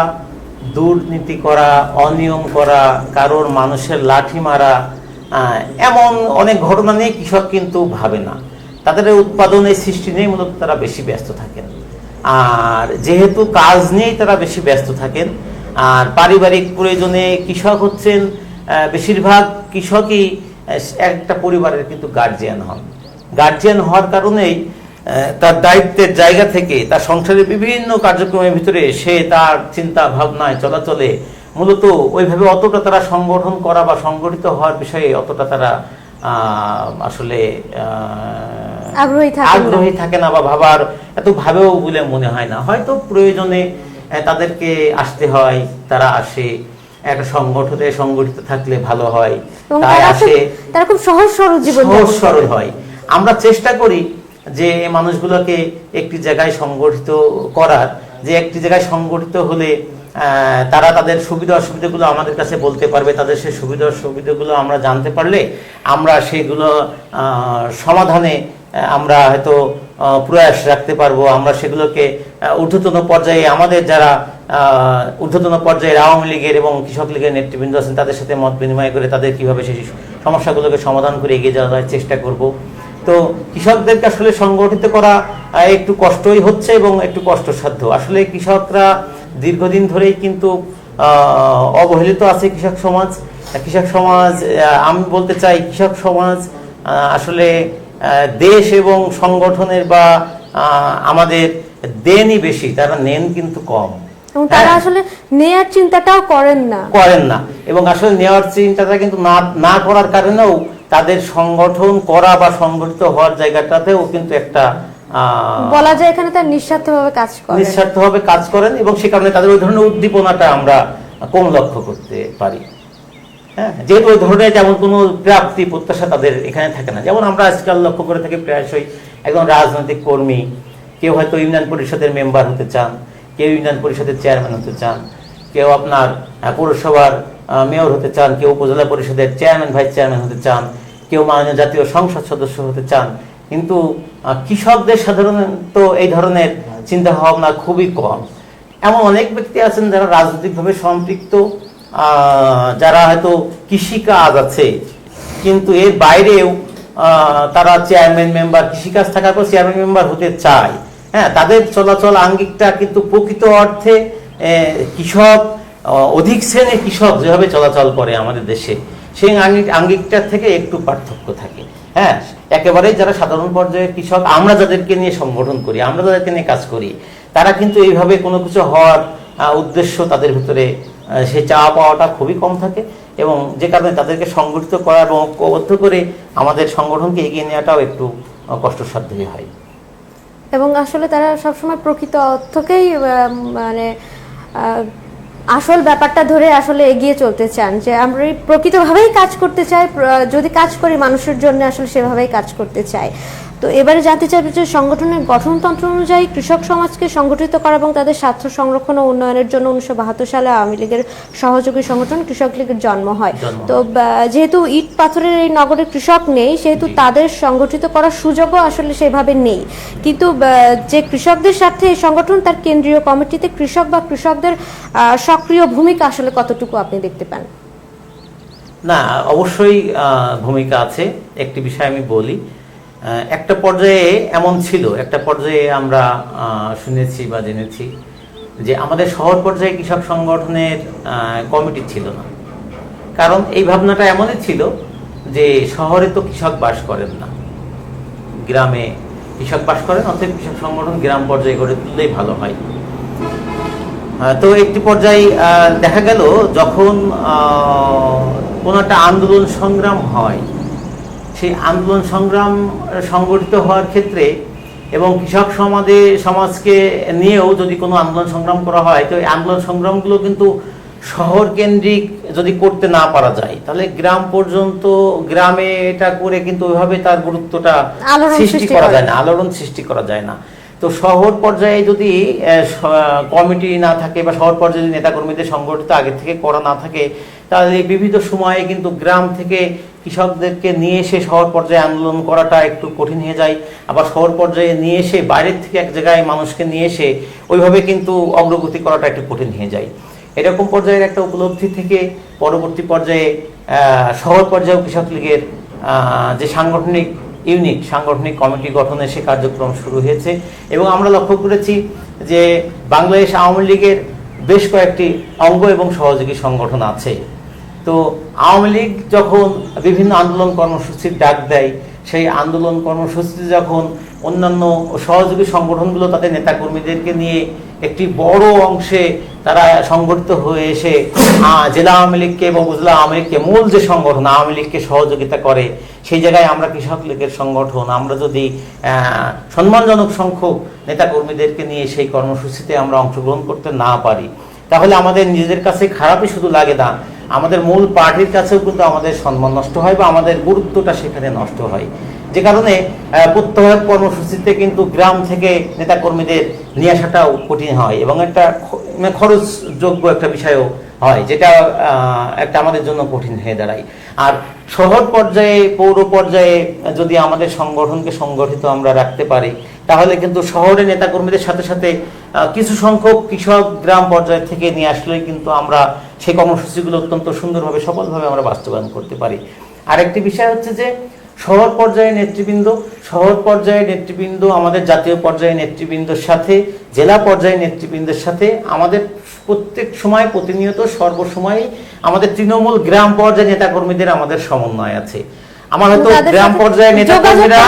দুর্নীতি করা, অনিয়ম করা, কারোর মানুষের লাঠি মারা, এমন অনেক ঘটনা নিয়ে কৃষক কিন্তু ভাবে না। তাদের উৎপাদনের সৃষ্টি নিয়ে মূলত তারা বেশি ব্যস্ত থাকেন। আর যেহেতু কাজ নিয়েই তারা বেশি ব্যস্ত থাকেন, আর পারিবারিক প্রয়োজনে কৃষক হচ্ছেন, বেশিরভাগ কৃষকই একটা পরিবারের কিন্তু গার্জিয়ান হন। গার্জিয়ান হওয়ার কারণেই তার দায়িত্বের জায়গা থেকে তার সংসারের বিভিন্ন কার্যক্রমের ভিতরে সে তার চিন্তা ভাবনায় চলাচলে মূলত ওইভাবে অতটা তারা সংগঠন করা বা সংগঠিত হওয়ার বিষয়ে অতটা তারা আসলে আগ্রহী থাকে না বা ভাবার এত ভাবেও বলে মনে হয় না। হয়তো প্রয়োজনে তাদেরকে আসতে হয়, তারা আসে, একটা সংগঠনে সংগঠিত থাকলে ভালো হয়, তাই আসে, তারা খুব সহজ সরল হয়। আমরা চেষ্টা করি যে মানুষগুলোকে একটি জায়গায় সংগঠিত করার, যে একটি জায়গায় সংগঠিত হলে তারা তাদের সুবিধা অসুবিধাগুলো আমাদের কাছে বলতে পারবে, তাদের সেই সুবিধা অসুবিধাগুলো আমরা জানতে পারলে আমরা সেগুলো সমাধানে আমরা হয়তো প্রয়াস রাখতে পারবো। আমরা সেগুলোকে ঊর্ধ্বতন পর্যায়ে আমাদের যারা ঊর্ধ্বতন পর্যায়ের আওয়ামী লীগের এবং কৃষক লীগের নেতৃবৃন্দ আছেন তাদের সাথে মত বিনিময় করে তাদের কিভাবে সেই সমস্যাগুলোকে সমাধান করে এগিয়ে যাওয়ার চেষ্টা করব। তো কৃষকদেরকে আসলে সংগঠিত করা একটু কষ্টই হচ্ছে এবং একটু কষ্টসাধ্য। আসলে কৃষকরা দীর্ঘদিন ধরেই কিন্তু অবহেলিত আছে। কৃষক সমাজ আমি বলতে চাই কৃষক সমাজ আসলে দেশ এবং সংগঠনের বা আমাদের দেনই বেশি, তারা নেন কিন্তু কম, এবং তারা আসলে নেয়ার চিন্তাটাও করেন না এবং আসলে নেওয়ার চিন্তাটা কিন্তু না করার কারণেও তাদের সংগঠন করা বা সংগঠিত হওয়ার জায়গাটাতেও কিন্তু একটা বলা যায় এখানে তার নিঃস্বার্থভাবে কাজ করেন এবং সে কারণে তাদের ওই ধরনের উদ্দীপনাটা আমরা কম লক্ষ্য করতে পারি। হ্যাঁ, যেহেতু ওই ধরনের যেমন কোনো প্রাপ্তি প্রত্যাশা তাদের এখানে থাকে না। যেমন আমরা আজকাল লক্ষ্য করে থাকি প্রায়শই একজন রাজনৈতিক কর্মী কেউ হয়তো ইউনিয়ন পরিষদের মেম্বার হতে চান, কেউ ইউনিয়ন পরিষদের চেয়ারম্যান হতে চান, কেউ আপনার পৌরসভার মেয়র হতে চান, কেউ উপজেলা পরিষদের চেয়ারম্যান ভাইস চেয়ারম্যান হতে চান, কেউ মাননীয় জাতীয় সংসদ সদস্য হতে চান। কিন্তু কৃষকদের সাধারণত এই ধরনের চিন্তা ভাবনা খুবই কম। এমন অনেক ব্যক্তি আছেন যারা রাজনৈতিকভাবে সম্পৃক্ত, যারা হয়তো কৃষিকাজ আছে কিন্তু এর বাইরেও তারা চেয়ারম্যান মেম্বার, কৃষিকাজ থাকার পর চেয়ারম্যান মেম্বার হতে চায়। হ্যাঁ, তাদের চলাচল আঙ্গিকটা কিন্তু প্রকৃত অর্থে কৃষক, অধিক শ্রেণীর কৃষক যেভাবে চলাচল করে আমাদের দেশে সেই আঙ্গিকটার থেকে একটু পার্থক্য থাকে। হ্যাঁ, একেবারেই যারা সাধারণ পর্যায়ের কৃষক, আমরা যাদেরকে নিয়ে সংগঠন করি, আমরা যাদেরকে নিয়ে কাজ করি, তারা কিন্তু এইভাবে কোনো কিছু হওয়ার উদ্দেশ্য তাদের ভিতরে সেই চাওয়া পাওয়াটা খুবই কম থাকে এবং যে কারণে তাদেরকে সংগঠিত করা এবং ঐক্যবদ্ধ করে আমাদের সংগঠনকে এগিয়ে নেওয়াটাও একটু কষ্টসাধ্যই হয়। এবং আসলে তারা সবসময় প্রকৃত অর্থকেই মানে আসল ব্যাপারটা ধরে আসলে এগিয়ে চলতে চান, যে আমরা প্রকৃতভাবেই কাজ করতে চাই, যদি কাজ করি মানুষের জন্য আসলে সেভাবেই কাজ করতে চাই। তো এবারে জানতে চাইবে যে সংগঠনের গঠনতন্ত্র অনুযায়ী কৃষক সমাজকে সংগঠিত করা এবং তাদের স্বার্থ সংরক্ষণ ও উন্নয়নের জন্য 1972 সালে আওয়ামী লীগের সহযোগী সংগঠন কৃষক লীগের জন্ম হয়। তো যেহেতু ইট পাথরের এই নগরে কৃষক নেই, সেহেতু তাদের সংগঠিত করার সুযোগও আসলে সেভাবে নেই। কিন্তু যে কৃষকদের স্বার্থে এই সংগঠন, তার কেন্দ্রীয় কমিটিতে কৃষক বা কৃষকদের সক্রিয় ভূমিকা আসলে কতটুকু আপনি দেখতে পান? না, অবশ্যই ভূমিকা আছে। একটি বিষয় আমি বলি, একটা পর্যায়ে এমন ছিল, একটা পর্যায়ে আমরা শুনেছি বা জেনেছি যে আমাদের শহর পর্যায়ে কৃষক সংগঠনের কমিটি ছিল না। কারণ এই ভাবনাটা এমনই ছিল যে শহরে তো কৃষক বাস করেন না, গ্রামে কৃষক বাস করেন, অতএব কৃষক সংগঠন গ্রাম পর্যায়ে গড়ে তুললেই ভালো হয়। তো একটি পর্যায়ে দেখা গেল যখন কোনো একটা আন্দোলন সংগ্রাম হয়, সেই আন্দোলন সংগ্রাম সংগঠিত হওয়ার ক্ষেত্রে এবং কৃষক সমাজকে নিয়েও যদি কোনো আন্দোলন সংগ্রাম করা হয়, তো এই আন্দোলন সংগ্রামগুলো কিন্তু শহর কেন্দ্রিক যদি করতে না পারা যায়, তাহলে গ্রাম পর্যন্ত, গ্রামে এটা করে কিন্তু ওইভাবে তার গুরুত্বটা সৃষ্টি করা যায় না, আলোড়ন সৃষ্টি করা যায় না। তো শহর পর্যায়ে যদি কমিটি না থাকে বা শহর পর্যায়ে যদি নেতাকর্মীদের সংগঠিত আগে থেকে করা না থাকে, তাহলে বিবিধ সময়ে কিন্তু গ্রাম থেকে কৃষকদেরকে নিয়ে এসে শহর পর্যায়ে আন্দোলন করাটা একটু কঠিন হয়ে যায়। আবার শহর পর্যায়ে নিয়ে এসে বাইরের থেকে এক জায়গায় মানুষকে নিয়ে এসে ওইভাবে কিন্তু অগ্রগতি করাটা একটু কঠিন হয়ে যায়। এরকম পর্যায়ের একটা উপলব্ধি থেকে পরবর্তী পর্যায়ে শহর পর্যায়ে কৃষক লীগের যে সাংগঠনিক কমিটি গঠনের সে কার্যক্রম শুরু হয়েছে এবং আমরা লক্ষ্য করেছি যে বাংলাদেশ আওয়ামী লীগের বেশ কয়েকটি অঙ্গ এবং সহযোগী সংগঠন আছে। তো আওয়ামী লীগ যখন বিভিন্ন আন্দোলন কর্মসূচির ডাক দেয়, সেই আন্দোলন কর্মসূচিতে যখন অন্যান্য সহযোগী সংগঠনগুলো তাদের নেতাকর্মীদেরকে নিয়ে একটি বড় অংশে তারা সংগঠিত হয়ে এসে জেলা আওয়ামী লীগকে এবং উপজেলা আওয়ামী লীগকে, মূল যে সংগঠন আওয়ামী লীগকে সহযোগিতা করে, সেই জায়গায় আমরা কৃষক লীগের সংগঠন, আমরা যদি সম্মানজনক সংখ্যক নেতাকর্মীদেরকে নিয়ে সেই কর্মসূচিতে আমরা অংশগ্রহণ করতে না পারি, তাহলে আমাদের নিজেদের কাছে খারাপই শুধু লাগে না, আমাদের মূল পার্টির কাছেও কিন্তু আমাদের সম্মান নষ্ট হয় বা আমাদের গুরুত্বটা সেখানে নষ্ট হয়। যে কারণে প্রত্যহ কর্মসূচিতে কিন্তু গ্রাম থেকে নেতাকর্মীদের নিয়ে আসাটাও কঠিন হয় এবং একটা খরচযোগ্য একটা বিষয়ও হয়, যেটা একটা আমাদের জন্য কঠিন হয়ে দাঁড়ায়। আর শহর পর্যায়ে পৌর পর্যায়ে যদি আমাদের সংগঠনকে সংগঠিত আমরা রাখতে পারি, তাহলে কিন্তু শহরের নেতাকর্মীদের সাথে সাথে কিছু সংখ্যক কৃষক গ্রাম পর্যায় থেকে নিয়ে আসলেই কিন্তু আমরা সেই কর্মসূচিগুলো অত্যন্ত সুন্দরভাবে সফলভাবে আমরা বাস্তবায়ন করতে পারি। আরেকটি বিষয় হচ্ছে যে শহর পর্যায়ে নেতৃবৃন্দ আমাদের জাতীয় পর্যায়ে নেতৃবৃন্দর সাথে, জেলা পর্যায়ে নেতৃবৃন্দের সাথে আমাদের প্রত্যেক সময় প্রতিনিয়ত সর্বসময় আমাদের তৃণমূল গ্রাম পর্যায়ে নেতাকর্মীদের আমাদের সমন্বয় আছে। আমার হয়তো গ্রাম পর্যায়ে নেতাকর্মীরা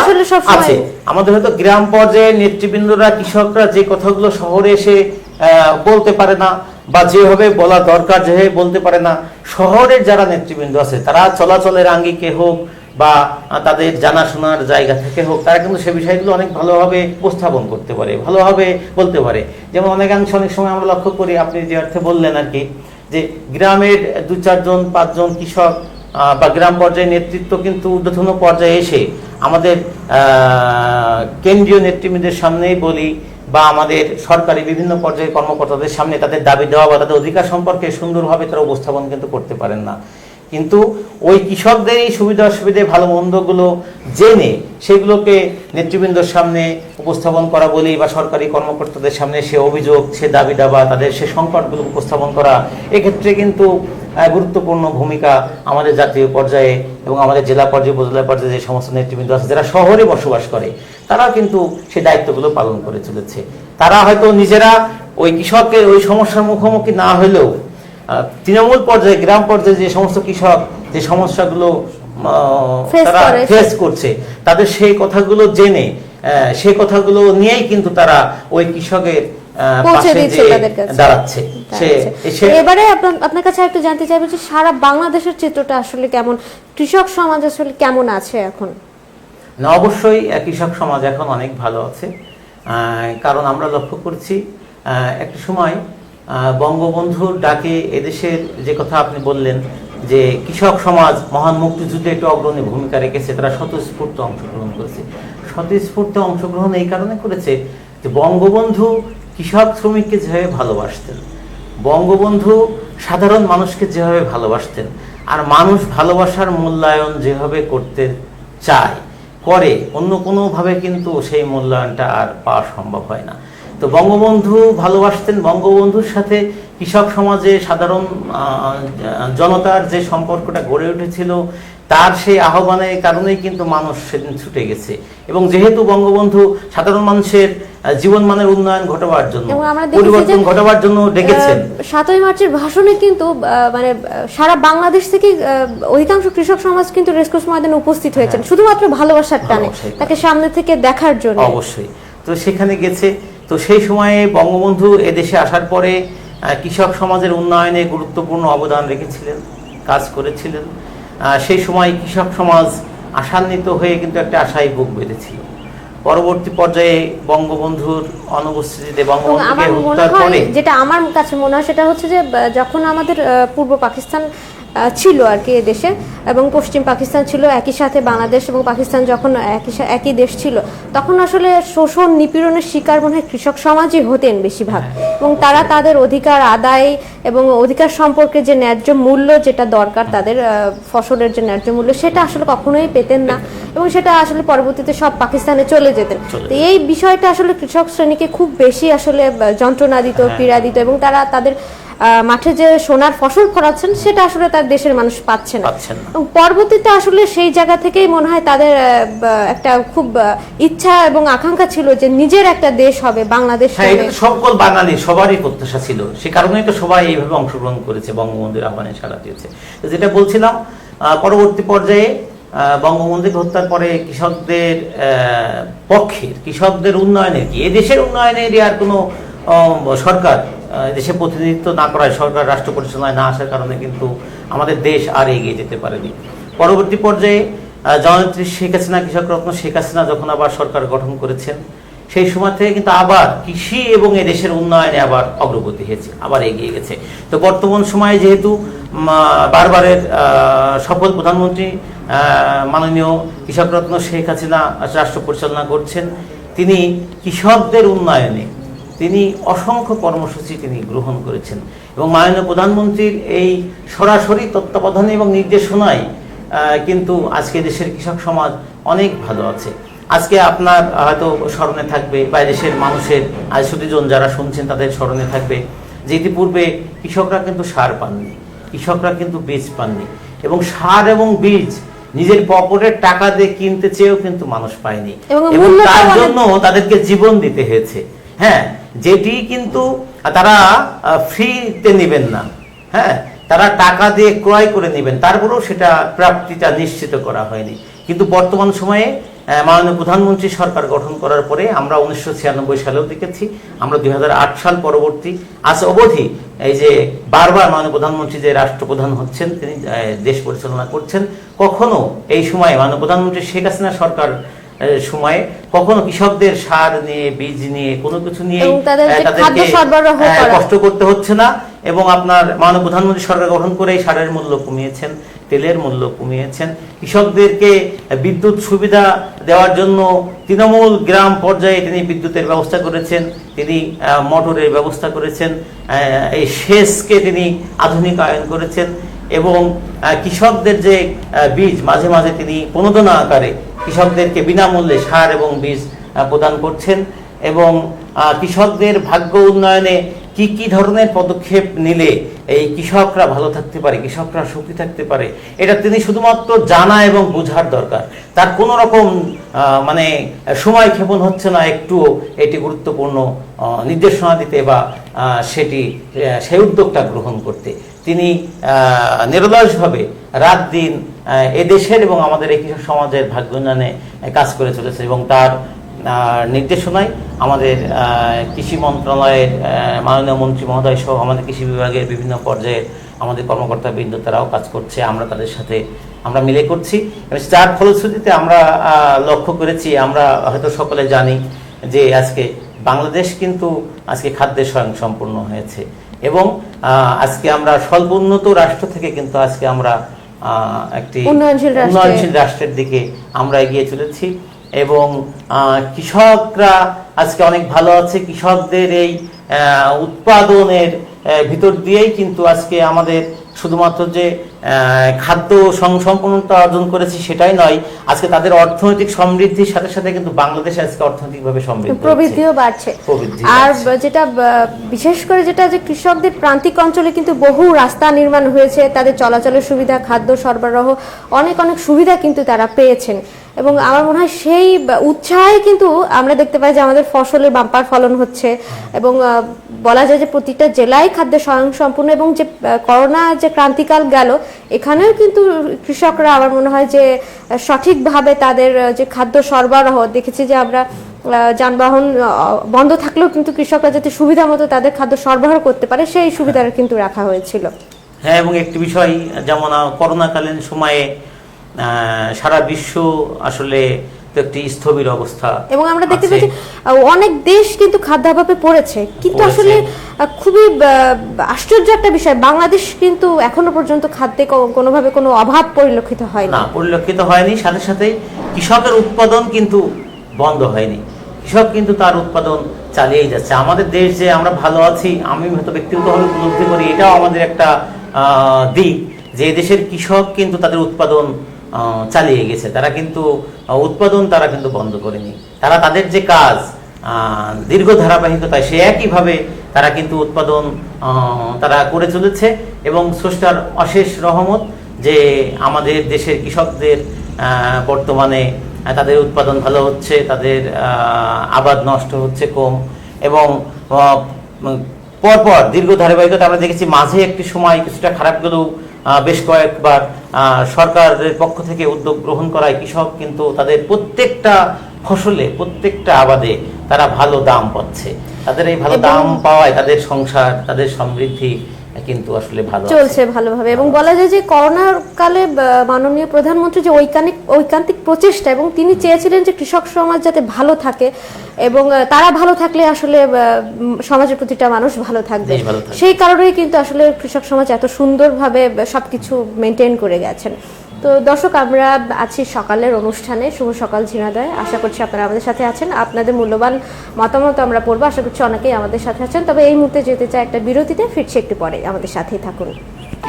আছে, আমাদের হয়তো গ্রাম পর্যায়ে নেতৃবৃন্দরা, কৃষকরা যে কথাগুলো শহরে এসে বলতে পারে না বা যেভাবে বলা দরকার যেভাবে বলতে পারে না, শহরের যারা নেতৃবৃন্দ আছে তারা চলাচলের আঙ্গিকে হোক বা তাদের জানাশোনার জায়গা থেকে হোক, তারা কিন্তু সে বিষয়গুলো অনেক ভালোভাবে উপস্থাপন করতে পারে, ভালোভাবে বলতে পারে। যেমন অনেক সময় আমরা লক্ষ্য করি, আপনি যে অর্থে বললেন আর কি, যে গ্রামের 2-4 জন 5 জন কৃষক বা গ্রাম পর্যায়ে নেতৃত্ব কিন্তু ঊর্ধ্বতন পর্যায়ে এসে আমাদের কেন্দ্রীয় নেতৃবৃন্দের সামনেই বলি বা আমাদের সরকারি বিভিন্ন পর্যায়ের কর্মকর্তাদের সামনে তাদের দাবি দেওয়া বা তাদের অধিকার সম্পর্কে সুন্দরভাবে তারা উপস্থাপন কিন্তু করতে পারেন না। কিন্তু ওই কৃষকদের এই সুবিধা অসুবিধে ভালো মন্দগুলো জেনে সেগুলোকে নেতৃবৃন্দর সামনে উপস্থাপন করা বলি বা সরকারি কর্মকর্তাদের সামনে সে অভিযোগ, সে দাবি দাবা, তাদের সে সংকটগুলো উপস্থাপন করা, এক্ষেত্রে কিন্তু গুরুত্বপূর্ণ ভূমিকা আমাদের জাতীয় পর্যায়ে এবং আমাদের জেলা পর্যায়ে, উপজেলা পর্যায়ে যে সমস্ত নেতৃবৃন্দ আছে যারা শহরে বসবাস করে, তারা কিন্তু সেই দায়িত্বগুলো পালন করে চলেছে। তারা হয়তো নিজেরা ওই কৃষকের ওই সমস্যার মুখোমুখি না হলেও তৃণমূল পর্যায়ে, গ্রাম পর্যায়ে যে সমস্ত কৃষক যে সমস্যাগুলো তারা ফেস করছে, তাদের সেই কথাগুলো জেনে সেই কথাগুলো নিয়েই কিন্তু তারা ওই কৃষকের দাঁড়াচ্ছে। এবারে আপনার কাছে একটু জানতে চাইবো যে সারা বাংলাদেশের চিত্রটা আসলে কেমন, কৃষক সমাজ আসলে কেমন আছে এখন? না, অবশ্যই কৃষক সমাজ এখন অনেক ভালো আছে, কারণ আমরা লক্ষ্য করছি একটা সময় বঙ্গবন্ধুর ডাকে এদেশের যে কথা আপনি বললেন যে কৃষক সমাজ মহান মুক্তিযুদ্ধে একটু অগ্রণী ভূমিকা রেখেছে, তারা স্বতঃস্ফূর্ত অংশগ্রহণ করেছে। স্বতঃস্ফূর্ত অংশগ্রহণ এই কারণে করেছে যে বঙ্গবন্ধু কৃষক শ্রমিককে যেভাবে ভালোবাসতেন, বঙ্গবন্ধু সাধারণ মানুষকে যেভাবে ভালোবাসতেন, আর মানুষ ভালোবাসার মূল্যায়ন যেভাবে করতে চায় করে, অন্য কোনোভাবে কিন্তু সেই মূল্যায়নটা আর পাওয়া সম্ভব হয় না। তো বঙ্গবন্ধু ভালোবাসতেন, বঙ্গবন্ধুর সাথে কৃষক সমাজে সাধারণ জনতার যে সম্পর্কটা গড়ে উঠেছিল, তার সেই আহ্বানের কারণেই কিন্তু মানুষ সেদিন ছুটে গেছে। এবং যেহেতু বঙ্গবন্ধু সাধারণ মানুষের জীবনমানের উন্নয়ন ঘটাবার জন্য, পরিবর্তন ঘটাবার জন্য ডেকেছেন, 7ই মার্চের ভাষণে কিন্তু মানে সারা বাংলাদেশ থেকে অধিকাংশ কৃষক সমাজ কিন্তু রেসকোর্স ময়দানে উপস্থিত হয়েছেন শুধুমাত্র ভালোবাসার টানে, তাকে সামনে থেকে দেখার জন্য। অবশ্যই, তো সেখানে গেছে। তো সেই সময়ে বঙ্গবন্ধু এদেশে আসার পরে কৃষক সমাজের উন্নয়নে গুরুত্বপূর্ণ অবদান রেখেছিলেন, কাজ করেছিলেন। সেই সময় কৃষক সমাজ আশান্বিত হয়ে কিন্তু একটা আশায় বুক বেঁধেছিল। পরবর্তী পর্যায়ে বঙ্গবন্ধুর অনুপস্থিতিতে বঙ্গবন্ধুকে হত্যার পরে যেটা আমার কাছে মনে হয় সেটা হচ্ছে যে যখন আমাদের পূর্ব পাকিস্তান ছিল আর কি দেশে এবং পশ্চিম পাকিস্তান ছিল একই সাথে, বাংলাদেশ এবং পাকিস্তান যখন একই দেশ ছিল, তখন আসলে শোষণ নিপীড়নের শিকার মনে হয় কৃষক সমাজই হতেন বেশিরভাগ, এবং তারা তাদের অধিকার আদায় এবং অধিকার সম্পর্কে যে ন্যায্য মূল্য যেটা দরকার, তাদের ফসলের যে ন্যায্য মূল্য, সেটা আসলে কখনোই পেতেন না এবং সেটা আসলে পরবর্তীতে সব পাকিস্তানে চলে যেতেন। তো এই বিষয়টা আসলে কৃষক শ্রেণীকে খুব বেশি আসলে যন্ত্রণা দিত, পীড়া দিত এবং তারা তাদের মাঠে যে সোনার ফসল ফলাচ্ছেন সেটা আসলে তার দেশের মানুষ পাচ্ছে না। পরবর্তীতে আসলে সেই জায়গা থেকেই মনে হয় তাদের একটা খুব ইচ্ছা এবং আকাঙ্ক্ষা ছিল যে নিজের একটা দেশ হবে, বাংলাদেশ হবে। সকল বাঙালি সবারই প্রত্যাশা ছিল, সে কারণেই তো সবাই এইভাবে অংশগ্রহণ করেছে, বঙ্গবন্ধুর আহ্বানে সাড়া দিয়েছে। যেটা বলছিলাম, পরবর্তী পর্যায়ে বঙ্গবন্ধুকে হত্যার পরে কৃষকদের পক্ষের, কৃষকদের উন্নয়নের কি, এদেশের উন্নয়নের আর কোনো সরকার দেশে প্রতিনিধিত্ব না করায়, সরকার রাষ্ট্র পরিচালনায় না আসার কারণে কিন্তু আমাদের দেশ আর এগিয়ে যেতে পারেনি। পরবর্তী পর্যায়ে জননেত্রী শেখ হাসিনা, কৃষক রত্ন শেখ হাসিনা যখন আবার সরকার গঠন করেছেন সেই সময় থেকে কিন্তু আবার কৃষি এবং এদেশের উন্নয়নে আবার অগ্রগতি হয়েছে, আবার এগিয়ে গেছে। তো বর্তমান সময়ে যেহেতু বারবারের সফল প্রধানমন্ত্রী মাননীয় কৃষকরত্ন শেখ হাসিনা রাষ্ট্র পরিচালনা করছেন, তিনি কৃষকদের উন্নয়নে তিনি অসংখ্য কর্মসূচি তিনি গ্রহণ করেছেন এবং মাননীয় প্রধানমন্ত্রীর এই সরাসরি তত্ত্বাবধানে এবং নির্দেশনায় কিন্তু আজকে দেশের কৃষক সমাজ অনেক ভালো আছে। আজকে আপনার হয়তো স্মরণে থাকবে বা দেশের মানুষের আইসুটিজন যারা শুনছেন তাদের স্মরণে থাকবে যে ইতিপূর্বে কৃষকরা কিন্তু সার পাননি, কৃষকরা কিন্তু বীজ পাননি এবং সার এবং বীজ নিজের পকেটের টাকা দিয়ে কিনতে চেয়েও কিন্তু মানুষ পায়নি এবং তার জন্য তাদেরকে জীবন দিতে হয়েছে। হ্যাঁ, যেটি কিন্তু তারা ফ্রিতে নেবেন না, হ্যাঁ তারা টাকা দিয়ে ক্রয় করে নেবেন, তারপরেও সেটা প্রাপ্তিটা নিশ্চিত করা হয়নি। কিন্তু বর্তমান সময়ে মাননীয় প্রধানমন্ত্রী সরকার গঠন করার পরে আমরা 1996 সালেও দেখেছি, আমরা 2008 সাল পরবর্তী আজ অবধি এই যে বারবার মাননীয় প্রধানমন্ত্রী যে রাষ্ট্রপ্রধান হচ্ছেন, তিনি দেশ পরিচালনা করছেন, কখনো এই সময় মাননীয় প্রধানমন্ত্রী শেখ হাসিনা সরকার সময়ে কখনো কৃষকদের সার নিয়ে বীজ নিয়ে কোনো কিছু নিয়ে তাদেরকে কষ্ট করতে হচ্ছে না। এবং আপনার মাননীয় প্রধানমন্ত্রী সরকার গঠন করে সারের মূল্য কমিয়েছেন, তেলের মূল্য কমিয়েছেন, কৃষকদেরকে বিদ্যুৎ সুবিধা দেওয়ার জন্য তৃণমূল গ্রাম পর্যায়ে তিনি বিদ্যুতের ব্যবস্থা করেছেন, তিনি মোটরের ব্যবস্থা করেছেন, এই সেচকে তিনি আধুনিকায়ন করেছেন এবং কৃষকদের যে বীজ মাঝে মাঝে তিনি প্রণোদনা আকারে কৃষকদেরকে বিনামূল্যে সার এবং বীজ প্রদান করছেন এবং কৃষকদের ভাগ্য উন্নয়নে কি কি ধরনের পদক্ষেপ নিলে এই কৃষকরা ভালো থাকতে পারে, কৃষকরা সুখী থাকতে পারে, এটা তিনি শুধুমাত্র জানা এবং বোঝার দরকার। তার কোনো রকম মানে সময় ক্ষেপণ হচ্ছে না একটুও এটি গুরুত্বপূর্ণ নির্দেশনা দিতে বা সেই উদ্যোগটা গ্রহণ করতে। তিনি নিরলসভাবে রাত দিন এদেশের এবং আমাদের এই কৃষক সমাজের ভাগ্য উন্নয়নে কাজ করে চলেছে এবং তার নির্দেশনায় আমাদের কৃষি মন্ত্রণালয়ের মাননীয় মন্ত্রী মহোদয় সহ আমাদের কৃষি বিভাগের বিভিন্ন পর্যায়ে আমাদের কর্মকর্তাবৃন্দ তারাও কাজ করছে, আমরা তাদের সাথে আমরা মিলে করছি। যার ফলশ্রুতিতে আমরা লক্ষ্য করেছি, আমরা হয়তো সকলে জানি যে আজকে বাংলাদেশ কিন্তু আজকে খাদ্যে স্বয়ংসম্পূর্ণ হয়েছে এবং আজকে আমরা স্বল্প উন্নত রাষ্ট্র থেকে কিন্তু আজকে আমরা একটি উন্নয়নশীল রাষ্ট্রের দিকে আমরা এগিয়ে চলেছি এবং কৃষকরা আজকে অনেক ভালো আছে। কৃষকদের এই উৎপাদনের ভিতর দিয়েই কিন্তু আজকে আমাদের শুধুমাত্র যে খাদ্য সম্পূর্ণতা অর্জন করেছি সেটাই নয়, আজকে তাদের অর্থনৈতিক সমৃদ্ধির সাথে সাথে কিন্তু বাংলাদেশ আজকে অর্থনৈতিকভাবে সমৃদ্ধ, প্রবৃদ্ধিও বাড়ছে। আর যেটা বিশেষ করে যেটা যে কৃষকদের প্রান্তিক অঞ্চলে কিন্তু বহু রাস্তা নির্মাণ হয়েছে, তাদের চলাচলের সুবিধা, খাদ্য সরবরাহ অনেক অনেক সুবিধা কিন্তু তারা পেয়েছেন এবং আমার মনে হয় সেই উৎসাহে কিন্তু আমরা দেখতে পাই যে আমাদের ফসলের বাম্পার ফলন হচ্ছে এবং বলা যায় যে প্রতিটা জেলায় খাদ্য স্বয়ংসম্পূর্ণ এবং যে করোনা যে ক্রান্তিকাল গেল এখানেও কিন্তু কৃষকরা আমার মনে হয় যে সঠিকভাবে তাদের যে খাদ্য সরবরাহ দেখেছি যে আমরা যানবাহন বন্ধ থাকলেও কিন্তু কৃষকরা যাতে সুবিধা মতো তাদের খাদ্য সরবরাহ করতে পারে সেই সুবিধাটা কিন্তু রাখা হয়েছিল। হ্যাঁ, এবং একটি বিষয় যেমন করোনাকালীন সময়ে সারা বিশ্ব আসলে একটি স্থবির অবস্থা এবং আমরা দেখতে পাচ্ছি অনেক দেশ কিন্তু খাদ্যাভাবে পড়েছে, কিন্তু আসলে খুবই আশ্চর্য একটা বিষয়, বাংলাদেশ কিন্তু এখনো পর্যন্ত খাদ্যে কোনোভাবে কোনো অভাব পরিলক্ষিত হয়নি। সাথে সাথে কৃষকের উৎপাদন কিন্তু বন্ধ হয়নি, কৃষক কিন্তু তার উৎপাদন চালিয়েই যাচ্ছে। আমাদের দেশ যে আমরা ভালো আছি আমি হয়তো ব্যক্তিগতভাবে উপলব্ধি করি, এটাও আমাদের একটা দিক যে দেশের কৃষক কিন্তু তাদের উৎপাদন চালিয়ে গেছে, তারা কিন্তু উৎপাদন তারা কিন্তু বন্ধ করেনি, তারা তাদের যে কাজ দীর্ঘ ধারাবাহিকতায় সে একইভাবে তারা কিন্তু উৎপাদন তারা করে চলেছে এবং স্রষ্টার অশেষ রহমত যে আমাদের দেশের কৃষকদের বর্তমানে তাদের উৎপাদন ভালো হচ্ছে, তাদের আবাদ নষ্ট হচ্ছে কম এবং পরপর দীর্ঘ ধারাবাহিকতা আমরা দেখেছি। মাঝে একটি সময় কিছুটা খারাপ গেলেও বেশ কয়েকবার সরকারের পক্ষ থেকে উদ্যোগ গ্রহণ করায় কৃষক কিন্তু তাদের প্রত্যেকটা ফসলে প্রত্যেকটা আবাদে তারা ভালো দাম পাচ্ছে, তাদের এই ভালো দাম পাওয়ায় তাদের সংসার তাদের সমৃদ্ধি কিন্তু আসলে ভালো চলছে ভালোভাবে, এবং বলা যায় যে করোনার কালে মাননীয় প্রধানমন্ত্রী যে ঐকান্তিক প্রচেষ্টা, এবং তিনি চেয়েছিলেন যে কৃষক সমাজ যাতে ভালো থাকে এবং তারা ভালো থাকলে আসলে সমাজের প্রতিটা মানুষ ভালো থাকবে, সেই কারণেই কিন্তু আসলে কৃষক সমাজ এত সুন্দরভাবে সবকিছু মেনটেন করে গেছেন। তো দর্শক, আমরা আছি সকালের অনুষ্ঠানে শুভ সকাল ঝিনাইদহে। আশা করছি আপনারা আমাদের সাথে আছেন, আপনাদের মূল্যবান মতামত আমরা পড়বো। আশা করছি অনেকেই আমাদের সাথে আছেন। তবে এই মুহূর্তে যেতে চাই একটা বিরতিতে, ফিরছি একটু পরে, আমাদের সাথেই থাকুন।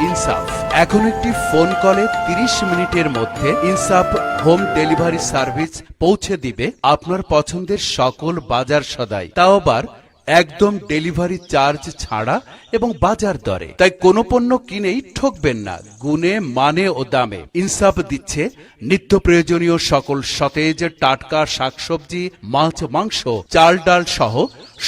ইনসাফ এখন একটি ফোন কলে 30 মিনিটের মধ্যে ইনসাফ হোম ডেলিভারি সার্ভিস পৌঁছে দিবে আপনার পছন্দের সকল বাজার সদাই, তাও আবার একদম ডেলিভারি চার্জ ছাড়া এবং বাজার দরে। তাই কোনো পণ্য কিনেই ঠকবেন না, গুণে মানে ও দামে। ইনসাফ দিচ্ছে নিত্য প্রয়োজনীয় সকল সতেজ টাটকা শাকসবজি, মাছ, মাংস, চাল ডাল সহ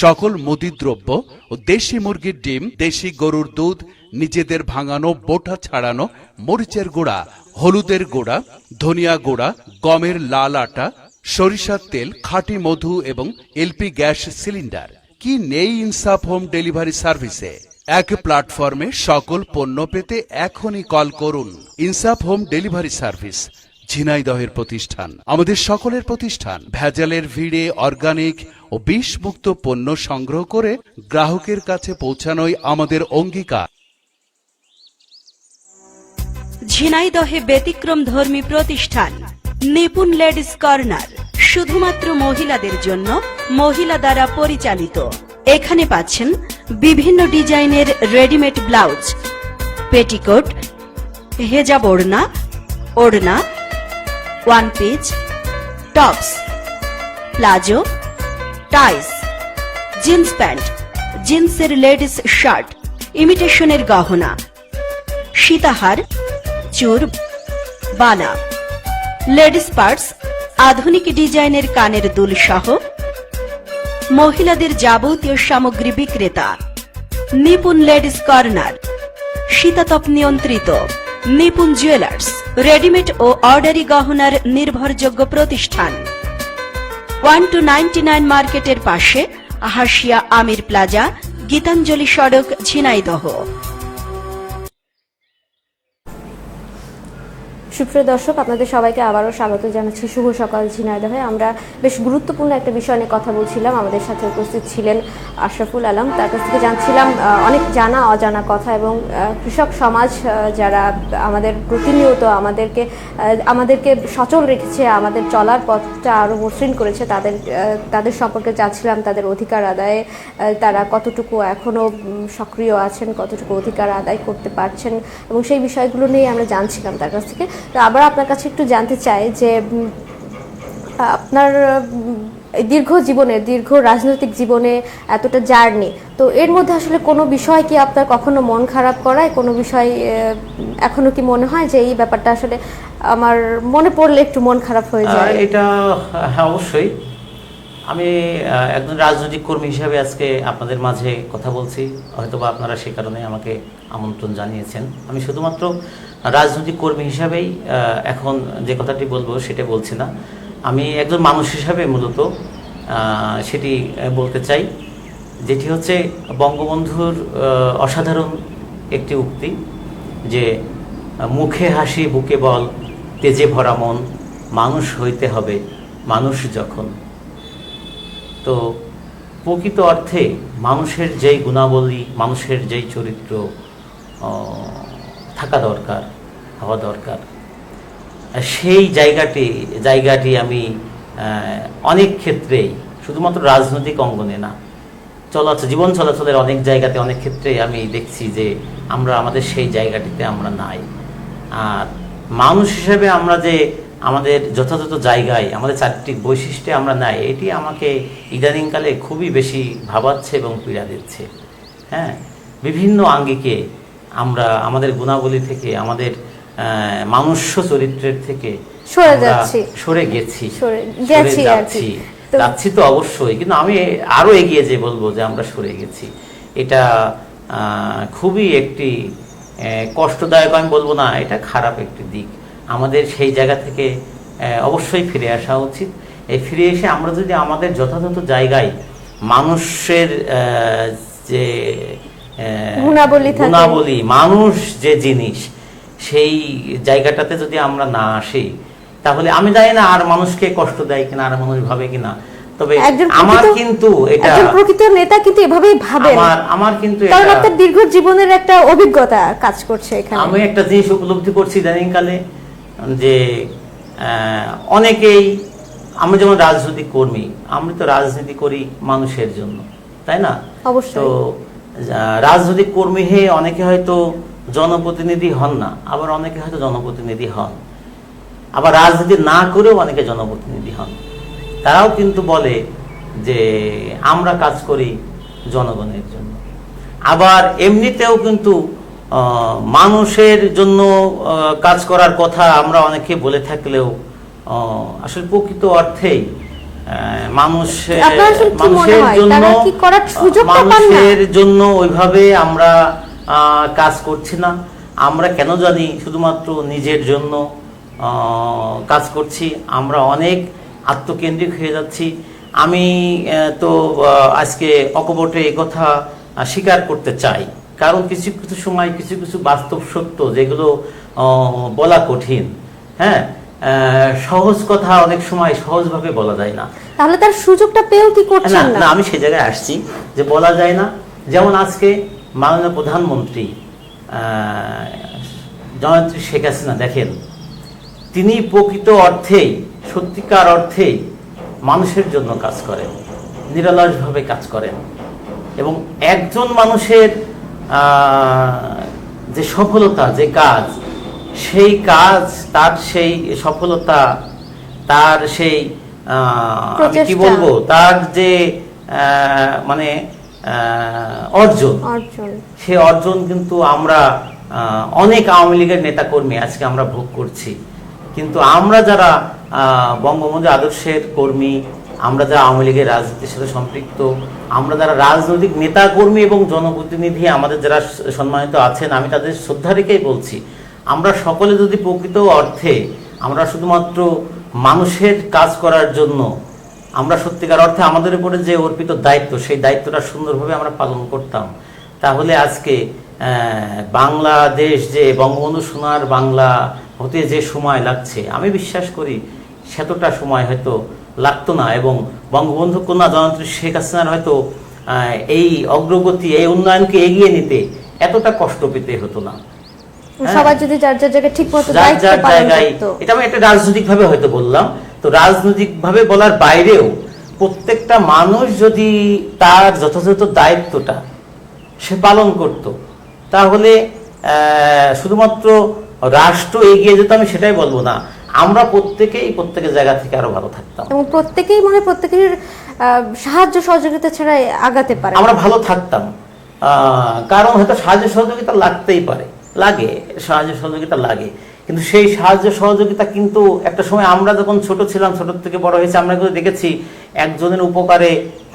সকল মুদিদ্রব্য ও দেশি মুরগির ডিম, দেশি গরুর দুধ, নিজেদের ভাঙানো বোটা ছাড়ানো মরিচের গুঁড়া, হলুদের গুঁড়া, ধনিয়া গুঁড়া, গমের লাল আটা, সরিষার তেল, খাঁটি মধু এবং এলপি গ্যাস সিলিন্ডার। কি নেই ইনসাফ হোম ডেলিভারি সার্ভিসে? এক প্ল্যাটফর্মে সকল পণ্য পেতে এখনই কল করুন। ইনসাফ হোম ডেলিভারি সার্ভিস ঝিনাইদহের প্রতিষ্ঠান, আমাদের সকলের প্রতিষ্ঠান। ভেজালের ভিড়ে অর্গানিক ও বিষমুক্ত পণ্য সংগ্রহ করে গ্রাহকের কাছে পৌঁছানোই আমাদের অঙ্গীকার। ঝিনাইদহে ব্যতিক্রম ধর্মী প্রতিষ্ঠান নিপুণ লেডিস কর্নার, শুধুমাত্র মহিলাদের জন্য, মহিলা দ্বারা পরিচালিত। এখানে পাচ্ছেন বিভিন্ন ডিজাইনের রেডিমেড ব্লাউজ, পেটিকোট, হেজাব ওড়না, ওড়না, ওয়ান পিস, টপস, প্লাজো, টাইস, জিন্স প্যান্ট, জিন্সের লেডিস শার্ট, ইমিটেশনের গহনা, সীতাহার, চুর, বালা, লেডিস পার্টস, আধুনিক ডিজাইনের কানের দুল সহ মহিলাদের যাবতীয় সামগ্রী বিক্রেতা। নিপুণ লেডিস কর্নার, শীতাতপ নিয়ন্ত্রিত। নিপুণ জুয়েলার্স, রেডিমেড ও অর্ডারি গহনার নির্ভরযোগ্য প্রতিষ্ঠান। 1299 মার্কেটের পাশে, হাসিয়া আমির প্লাজা, গীতাঞ্জলি সড়ক, ঝিনাইদহ। সুপ্রিয় দর্শক, আপনাদের সবাইকে আবারও স্বাগত জানাচ্ছি শুভ সকাল ঝিনাইদহে। আমরা বেশ গুরুত্বপূর্ণ একটা বিষয় নিয়ে কথা বলছিলাম। আমাদের সাথে উপস্থিত ছিলেন আশরাফুল আলম। তার কাছ থেকে জানছিলাম অনেক জানা অজানা কথা, এবং কৃষক সমাজ যারা আমাদের প্রতিনিয়ত আমাদেরকে সচল রেখেছে, আমাদের চলার পথটা আরও মসৃণ করেছে, তাদের সম্পর্কে জানছিলাম। তাদের অধিকার আদায়ে তারা কতটুকু এখনও সক্রিয় আছেন, কতটুকু অধিকার আদায় করতে পারছেন, এবং সেই বিষয়গুলো নিয়ে আমরা জানছিলাম তার কাছ থেকে। তো আবার আপনার কাছে একটু জানতে চাই যে আপনার দীর্ঘ রাজনৈতিক জীবনে এতটা জার্নি, তো এর মধ্যে আসলে কোনো বিষয় কি আপনার কখনো মন খারাপ করায়? কোনো বিষয় এখনো কি মনে হয় যে এই ব্যাপারটা আসলে আমার মনে পড়লে একটু মন খারাপ হয়ে যায়? এটা হ্যাঁ, অবশ্যই। আমি একজন রাজনৈতিক কর্মী হিসাবে আজকে আপনাদের মাঝে কথা বলছি, হয়তোবা আপনারা সে কারণে আমাকে আমন্ত্রণ জানিয়েছেন। আমি শুধুমাত্র রাজনৈতিক কর্মী হিসাবেই এখন যে কথাটি বলবো সেটা বলছি না, আমি একজন মানুষ হিসাবে মূলত সেটি বলতে চাই, যেটি হচ্ছে বঙ্গবন্ধুর অসাধারণ একটি উক্তি, যে মুখে হাসি বুকে বল, তেজে ভরা মন, মানুষ হইতে হবে মানুষ যখন। তো প্রকৃত অর্থে মানুষের যেই গুণাবলী, মানুষের যেই চরিত্র থাকা দরকার, হওয়া দরকার, সেই জায়গাটি আমি অনেক ক্ষেত্রেই, শুধুমাত্র রাজনৈতিক অঙ্গনে না, জীবন চলাচলের অনেক জায়গাতে, অনেক ক্ষেত্রে আমি দেখছি যে আমরা আমাদের সেই জায়গাটিতে আমরা নাই। আর মানুষ হিসেবে আমরা যে আমাদের যথাযথ জায়গায়, আমাদের চারিত্রিক বৈশিষ্ট্যে আমরা নাই, এটি আমাকে ইদানিংকালে খুবই বেশি ভাবাচ্ছে এবং পীড়া দিচ্ছে। হ্যাঁ, বিভিন্ন আঙ্গিকে আমরা আমাদের গুণাবলী থেকে, আমাদের মানুষ্য চরিত্রের থেকে সরে যাচ্ছি তো অবশ্যই, কিন্তু আমি আরো এগিয়ে যে বলবো যে আমরা সরে গেছি। এটা খুবই একটি কষ্টদায়ক, আমি বলবো না এটা খারাপ একটি দিক। আমাদের সেই জায়গা থেকে অবশ্যই ফিরে আসা উচিত। এই ফিরে এসে আমরা যদি আমাদের যথাযথ জায়গায় মানুষের যে গুণাবলী, মানুষ যে জিনিস, সেই জায়গাটাতে যদি আমরা না আসি, তাহলে আমি জানি না আর মানুষকে কষ্ট দেয় কিনা, আর মানুষ ভাবে কিনা, তবে আমার কিন্তু এটা একজন প্রকৃত নেতা কিন্তু এভাবেই ভাবেন। আমার কিন্তু কারণ আপনার দীর্ঘ জীবনের একটা অভিজ্ঞতা কাজ করছে এখানে। আমি একটা জিনিস উপলব্ধি করছি ইদানিংকালে, যে অনেকেই, আমরা যেমন রাজনৈতিক কর্মী, আমরা তো রাজনীতি করি মানুষের জন্য, তাই না? অবশ্যই। তো রাজনৈতিক কর্মী হয়ে অনেকে হয়তো জনপ্রতিনিধি হন না, আবার অনেকে হয়তো জনপ্রতিনিধি হন, আবার রাজনীতি না করেও অনেকে জনপ্রতিনিধি হন। তারাও কিন্তু বলে যে আমরা কাজ করি জনগণের জন্য। আবার এমনিতেও কিন্তু মানুষের জন্য কাজ করার কথা আমরা অনেকে বলে থাকলেও আসলে প্রকৃত অর্থেই মানুষের জন্য ওইভাবে আমরা কাজ করছি না। আমরা কেন জানি শুধুমাত্র নিজের জন্য কাজ করছি, আমরা অনেক আত্মকেন্দ্রিক হয়ে যাচ্ছি। আমি তো আজকে অকপটে এই কথা স্বীকার করতে চাই, কারণ কিছু কিছু সময় কিছু কিছু বাস্তব সত্য যেগুলো বলা কঠিন, হ্যাঁ, সহজ কথা অনেক সময় সহজভাবে বলা যায় না। তাহলে তার সুযোগটা পেও কি করছেন না? আমি সেই জায়গায় আসছি যে বলা যায় না। যেমন আজকে মাননীয় প্রধানমন্ত্রী জননেত্রী শেখ হাসিনা, দেখেন, তিনি প্রকৃত অর্থেই, সত্যিকার অর্থেই মানুষের জন্য কাজ করেন, নিরলসভাবে কাজ করেন, এবং একজন মানুষের যে সফলতা, যে কাজ, সেই কাজ, তার সেই সফলতা, তার সেই আমি কি বলবো, তার যে মানে অর্জন, সে অর্জন কিন্তু আমরা অনেক আওয়ামী লীগের নেতাকর্মী আজকে আমরা ভোগ করছি। কিন্তু আমরা যারা বঙ্গবন্ধু আদর্শের কর্মী, আমরা যারা আওয়ামী লীগের রাজনীতির সাথে সম্পৃক্ত, আমরা যারা রাজনৈতিক নেতা কর্মী এবং জনপ্রতিনিধি, আমাদের যারা সম্মানিত আছেন, আমি তাদের শ্রদ্ধা রেখেই বলছি, আমরা সকলে যদি প্রকৃত অর্থে আমরা শুধুমাত্র মানুষের কাজ করার জন্য, আমরা সত্যিকার অর্থে আমাদের উপরে যে অর্পিত দায়িত্ব, সেই দায়িত্বটা সুন্দরভাবে আমরা পালন করতাম, তাহলে আজকে বাংলাদেশ যে বঙ্গবন্ধু সোনার বাংলা হতে যে সময় লাগছে, আমি বিশ্বাস করি সেতটা সময় হয়তো লাগতো না, এবং বঙ্গবন্ধু কন্যা জননেত্রী শেখ হাসিনার হয়তো এই অগ্রগতি, এই উন্নয়নকে এগিয়ে নিতে এতটা কষ্ট পেতে হতো না। সবাই যদি যার যার জায়গায় ঠিকমতো দায়িত্ব পালন করতো। এটা আমি একটা রাজনৈতিক ভাবে হয়তো বললাম, তো রাজনৈতিক ভাবে বলার বাইরেও প্রত্যেকটা মানুষ যদি তার যথাযথ দায়িত্বটা সে পালন করত, তাহলে শুধুমাত্র রাষ্ট্র এগিয়ে যেত আমি সেটাই বলবো না, আমরা প্রত্যেকেই প্রত্যেকের জায়গা থেকে আরো ভালো থাকতাম, এবং প্রত্যেকেই মনে প্রত্যেকের সাহায্য সহযোগিতা ছাড়া আগাতে পারে, আমরা ভালো থাকতাম। কারণ হয়তো সাহায্য সহযোগিতা লাগতেই পারে, লাগে, সাহায্য সহযোগিতা লাগে, কিন্তু সেই সাহায্য সহযোগিতা কিন্তু একটা সময় আমরা যখন ছোট ছিলাম, ছোট থেকে বড় হয়েছে, আমরা কিন্তু দেখেছি একজনের উপকারে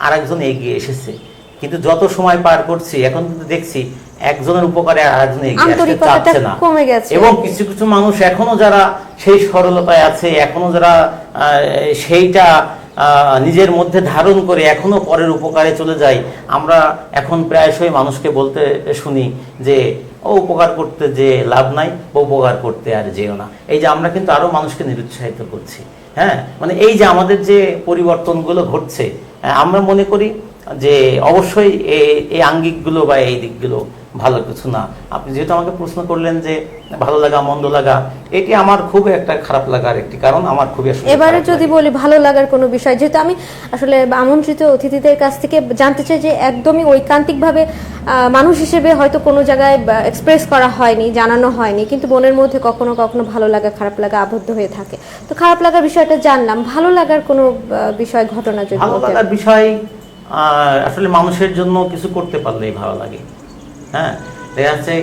আরেকজন এগিয়ে এসেছে, কিন্তু যত সময় পার করছি এখন কিন্তু দেখছি একজনের উপকারে আরেকজন এগিয়ে আসতে চাচ্ছে না, এবং কিছু কিছু মানুষ এখনো যারা সেই সরলতায় আছে, এখনো যারা সেইটা নিজের মধ্যে ধারণ করে এখনো পরের উপকারে চলে যায়। আমরা এখন প্রায়শই মানুষকে বলতে শুনি যে ও উপকার করতে যে লাভ নাই, ও উপকার করতে আর যেও না। এই যে আমরা কিন্তু আরো মানুষকে নিরুৎসাহিত করছি, হ্যাঁ, মানে এই যে আমাদের যে পরিবর্তনগুলো ঘটছে, আমরা মনে করি যে অবশ্যই এই আঙ্গিকগুলো বা এই দিকগুলো ভালো কিছু না। আপনি যেহেতু আমাকে প্রশ্ন করলেন যে ভালো লাগা মন্দ লাগা, এটি আমার খুব একটা খারাপ লাগার একটি কারণ, আমার খুবই আসলে। এবারে যদি বলি ভালো লাগার কোনো বিষয়, যেহেতু আমি আসলে আমন্ত্রিত অতিথিদের কাছ থেকে জানতে চাই যে একদমই ঐকান্তিকভাবে মানুষ হিসেবে হয়তো কোনো জায়গায় এক্সপ্রেস করা হয়নি, জানানো হয়নি, কিন্তু মনের মধ্যে কখনো কখনো ভালো লাগা খারাপ লাগা আবদ্ধ হয়ে থাকে। তো খারাপ লাগার বিষয়টা জানলাম, ভালো লাগার কোনো বিষয়, ঘটনা যদি। ভালো লাগার বিষয় আসলে মানুষের জন্য কিছু করতে পারলেই ভালো লাগে, হ্যাঁ, দেখা যাচ্ছে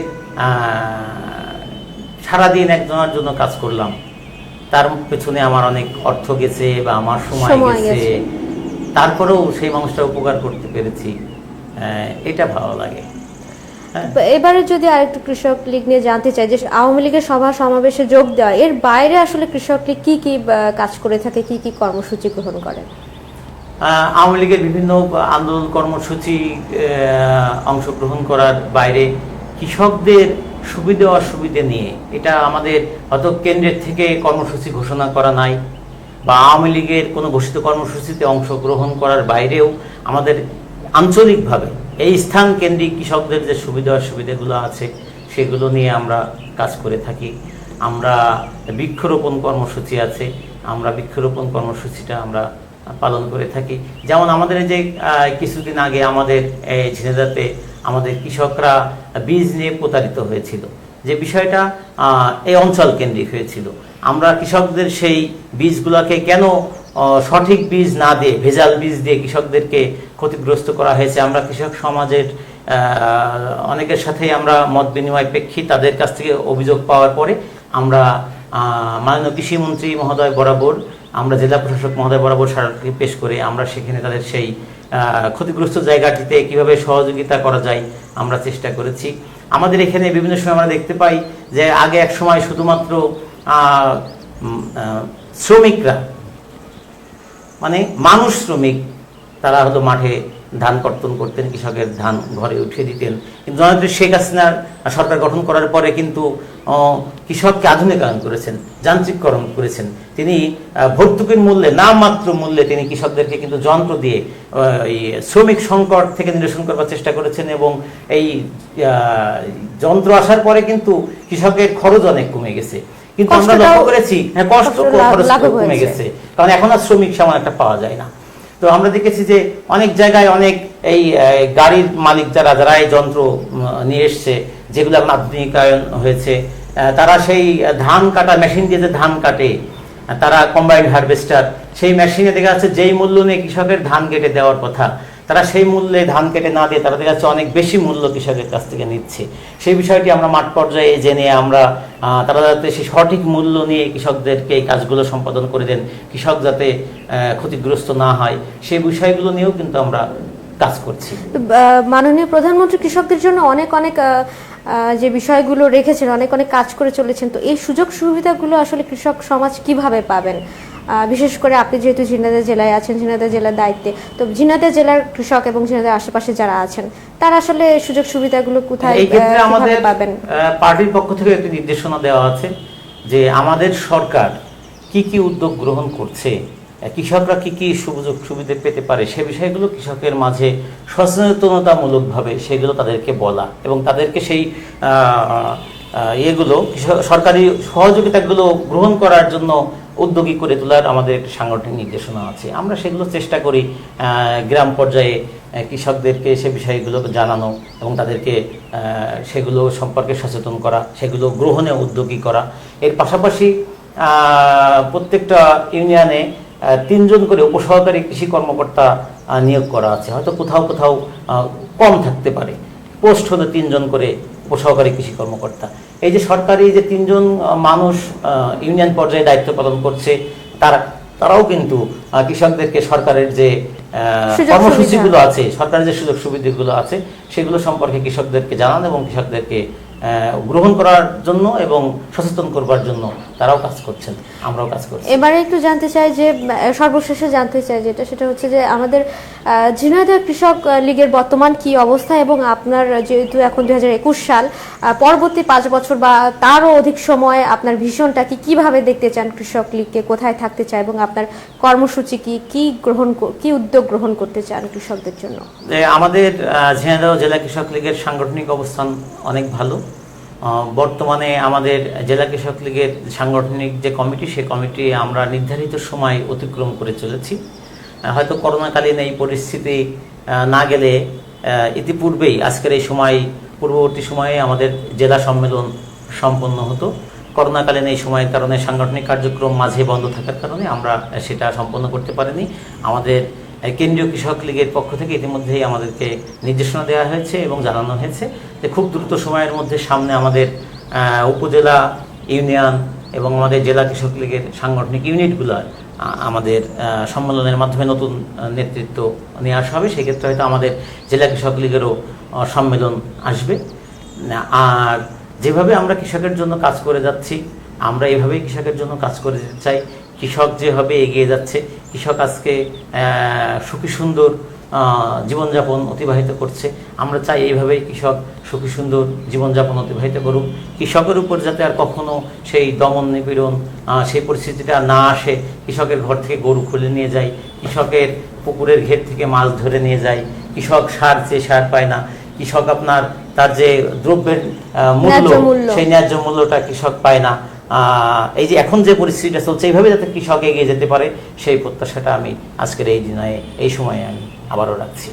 সারাদিন একজনের জন্য কাজ করলাম, তার পেছনে আমার অনেক অর্থ গেছে বা আমার সময় গেছে, তারপরেও সেই মানুষটা উপকার করতে পেরেছি, এটা ভালো লাগে। এবারে যদি আরেকটু কৃষক লীগ নিয়ে জানতে চাই, যে আওয়ামী লীগের সভা সমাবেশে যোগ দেওয়া, এর বাইরে আসলে কৃষক লীগ কি কি কাজ করে থাকে, কি কি কর্মসূচি গ্রহণ করে? আওয়ামী লীগের বিভিন্ন আন্দোলন কর্মসূচি অংশগ্রহণ করার বাইরে কৃষকদের সুবিধা অসুবিধে নিয়ে এটা আমাদের হয়তো কেন্দ্রের থেকে কর্মসূচি ঘোষণা করা নাই, বা আওয়ামী লীগের কোনো ঘোষিত কর্মসূচিতে অংশগ্রহণ করার বাইরেও আমাদের আঞ্চলিকভাবে এই স্থান কেন্দ্রিক কৃষকদের যে সুবিধা অসুবিধাগুলো আছে সেগুলো নিয়ে আমরা কাজ করে থাকি। আমরা বৃক্ষরোপণ কর্মসূচি আছে, আমরা বৃক্ষরোপণ কর্মসূচিটা আমরা পালন করে থাকি। যেমন আমাদের এই যে কিছুদিন আগে আমাদের ঝিনাইদহে আমাদের কৃষকরা বীজ নিয়ে প্রতারিত হয়েছিল, যে বিষয়টা এই অঞ্চল কেন্দ্রিক হয়েছিল। আমরা কৃষকদের সেই বীজগুলোকে কেন সঠিক বীজ না দিয়ে ভেজাল বীজ দিয়ে কৃষকদেরকে ক্ষতিগ্রস্ত করা হয়েছে, আমরা কৃষক সমাজের অনেকের সাথেই আমরা মত বিনিময় প্রেক্ষী তাদের কাছ থেকে অভিযোগ পাওয়ার পরে আমরা মাননীয় কৃষিমন্ত্রী মহোদয় বরাবর, আমরা জেলা প্রশাসক মহোদয় বরাবর স্মারকলিপি পেশ করে আমরা সেখানে তাদের সেই ক্ষতিগ্রস্ত জায়গাটিতে কিভাবে সহযোগিতা করা যায় আমরা চেষ্টা করেছি। আমাদের এখানে বিভিন্ন সময় আমরা দেখতে পাই যে আগে এক সময় শুধুমাত্র শ্রমিকরা, মানে মানুষ শ্রমিক, তারা হয়তো মাঠে ধান কর্তন করতেন, কৃষকের ধান ঘরে উঠিয়ে দিতেন। কিন্তু জননেত্রী শেখ হাসিনার সরকার গঠন করার পরে কিন্তু কৃষককে আধুনিকায়ন করেছেন, যান্ত্রিককরণ করেছেন। তিনি ভর্তুকির মূল্যে, নামমাত্র মূল্যে তিনি কৃষকদেরকে কিন্তু যন্ত্র দিয়ে এই শ্রমিক সংকট থেকে নিরসন করবার চেষ্টা করেছেন, এবং এই যন্ত্র আসার পরে কিন্তু কৃষকের খরচ অনেক কমে গেছে। কিন্তু আমরা লক্ষ্য করেছি কষ্ট কমে গেছে, কারণ এখন আর শ্রমিক সেমন একটা পাওয়া যায় না। তো আমরা দেখেছি যে অনেক জায়গায় অনেক এই গাড়ির মালিক যারা এই যন্ত্র নিয়ে এসছে, যেগুলো এখন আধুনিকায়ন হয়েছে, তারা সেই ধান কাটা মেশিন দিয়ে যে ধান কাটে, তারা কম্বাইন্ড হারভেস্টার, সেই মেশিনে দেখা যাচ্ছে যেই মূল্য নিয়ে কৃষকের ধান কেটে দেওয়ার কথা, তারা সেই মূল্যে ধান কেটে না দিয়ে তারা দেখা যাচ্ছে অনেক বেশি মূল্য কৃষকের কাছ থেকে নিচ্ছে। সেই বিষয়টি আমরা মাঠ পর্যায়ে জেনে আমরা তারা যাতে সেই সঠিক মূল্য নিয়ে কৃষকদেরকে এই কাজগুলো সম্পাদন করে দেন, কৃষক যাতে ক্ষতিগ্রস্ত না হয়, সেই বিষয়গুলো নিয়েও কিন্তু আমরা কাজ করছি। মাননীয় প্রধানমন্ত্রী কৃষকদের জন্য অনেক অনেক যে বিষয়গুলো রেখেছেন, অনেক অনেক কাজ করে চলেছেন। তো এই সুযোগ সুবিধাগুলো আসলে কৃষক সমাজ কিভাবে পাবেন? বিশেষ করে আপনি যেহেতু ঝিনাইদহ জেলায় আছেন, ঝিনাইদহ জেলার দায়িত্বে, তো ঝিনাইদহ জেলার কৃষক এবং ঝিনাইদহের আশেপাশে যারা আছেন তারা আসলে সুযোগ সুবিধাগুলো কোথায় পাবেন? পার্টির পক্ষ থেকে একটি নির্দেশনা দেওয়া আছে যে আমাদের সরকার কি কি উদ্যোগ গ্রহণ করছে, কৃষকরা কি কি সুযোগ সুবিধা পেতে পারে, সে বিষয়গুলো কৃষকের মাঝে সচেতনতামূলকভাবে সেগুলো তাদেরকে বলা, এবং তাদেরকে সেই ইয়েগুলো সরকারি সহযোগিতাগুলো গ্রহণ করার জন্য উদ্যোগী করে তোলার আমাদের একটি সাংগঠনিক নির্দেশনা আছে। আমরা সেগুলো চেষ্টা করি গ্রাম পর্যায়ে কৃষকদেরকে সে বিষয়গুলো জানানো এবং তাদেরকে সেগুলো সম্পর্কে সচেতন করা, সেগুলো গ্রহণে উদ্যোগী করা। এর পাশাপাশি প্রত্যেকটা ইউনিয়নে 3 জন করে উপসহকারী কৃষি কর্মকর্তা নিয়োগ করা আছে। হয়তো কোথাও কোথাও কম থাকতে পারে, পোস্ট হলো 3 জন করে উপসহকারী কৃষি কর্মকর্তা। এই যে সরকারি যে 3 জন মানুষ ইউনিয়ন পর্যায়ে দায়িত্ব পালন করছে, তারাও কিন্তু কৃষকদেরকে সরকারের যে কর্মসূচিগুলো আছে, সরকারের যে সুযোগ সুবিধাগুলো আছে, সেগুলো সম্পর্কে কৃষকদেরকে জানান এবং কৃষকদেরকে গ্রহণ করার জন্য এবং সচেতন করবার জন্য তারাও কাজ করছেন, আমরাও কাজ করছি। এবারে একটু জানতে চাই যে সর্বশেষে জানতে চাই সেটা হচ্ছে যে আমাদের ঝিনাইদহ কৃষক লীগের বর্তমান কি অবস্থা, এবং আপনার যেহেতু এখন 2021 সাল, পরবর্তী 5 বছর বা তারও অধিক সময় আপনার ভিশনটা কিভাবে দেখতে চান কৃষক লীগকে, কোথায় থাকতে চায়, এবং আপনার কর্মসূচি কি উদ্যোগ গ্রহণ করতে চান কৃষকদের জন্য? আমাদের ঝিনাইদহ জেলা কৃষক লীগের সাংগঠনিক অবস্থান অনেক ভালো। বর্তমানে আমাদের জেলা কৃষক লীগের সাংগঠনিক যে কমিটি, সেই কমিটি আমরা নির্ধারিত সময় অতিক্রম করে চলেছি। হয়তো করোনাকালীন এই পরিস্থিতি না গেলে ইতিপূর্বেই আজকের এই সময় পূর্ববর্তী সময়ে আমাদের জেলা সম্মেলন সম্পন্ন হতো। করোনাকালীন এই সময়ের কারণে সাংগঠনিক কার্যক্রম মাঝে বন্ধ থাকার কারণে আমরা সেটা সম্পন্ন করতে পারিনি। আমাদের কেন্দ্রীয় কৃষক লীগের পক্ষ থেকে ইতিমধ্যেই আমাদেরকে নির্দেশনা দেওয়া হয়েছে এবং জানানো হয়েছে যে খুব দ্রুত সময়ের মধ্যে সামনে আমাদের উপজেলা, ইউনিয়ন এবং আমাদের জেলা কৃষক লীগের সাংগঠনিক ইউনিটগুলো আমাদের সম্মেলনের মাধ্যমে নতুন নেতৃত্ব নিয়ে আসা হবে। সেক্ষেত্রে হয়তো আমাদের জেলা কৃষক লীগেরও সম্মেলন আসবে। আর যেভাবে আমরা কৃষকের জন্য কাজ করে যাচ্ছি, আমরা এভাবেই কৃষকের জন্য কাজ করে যেতে চাই। কৃষক যেভাবে এগিয়ে যাচ্ছে কৃষক আজকে সুখী সুন্দর জীবনযাপন অতিবাহিত করছে। আমরা চাই এইভাবেই কৃষক সুখী সুন্দর জীবনযাপন অতিবাহিত করুক। কৃষকের উপর যাতে আর কখনো সেই দমন নিপীড়ন সেই পরিস্থিতিটা না আসে। কৃষকের ঘর থেকে গরু খুলে নিয়ে যায়, কৃষকের পুকুরের ঘের থেকে মাছ ধরে নিয়ে যায়, কৃষক সার চেয়ে সার পায় না, কৃষক আপনার তার যে দ্রব্যের মূল্য সেই ন্যায্য মূল্যটা কৃষক পায় না। এই যে এখন যে পরিস্থিতিটা চলছে এইভাবে যাতে কৃষক এগিয়ে যেতে পারে সেই প্রত্যাশাটা আমি আজকের এই দিনে এই সময়ে আমি আবারও রাখছি।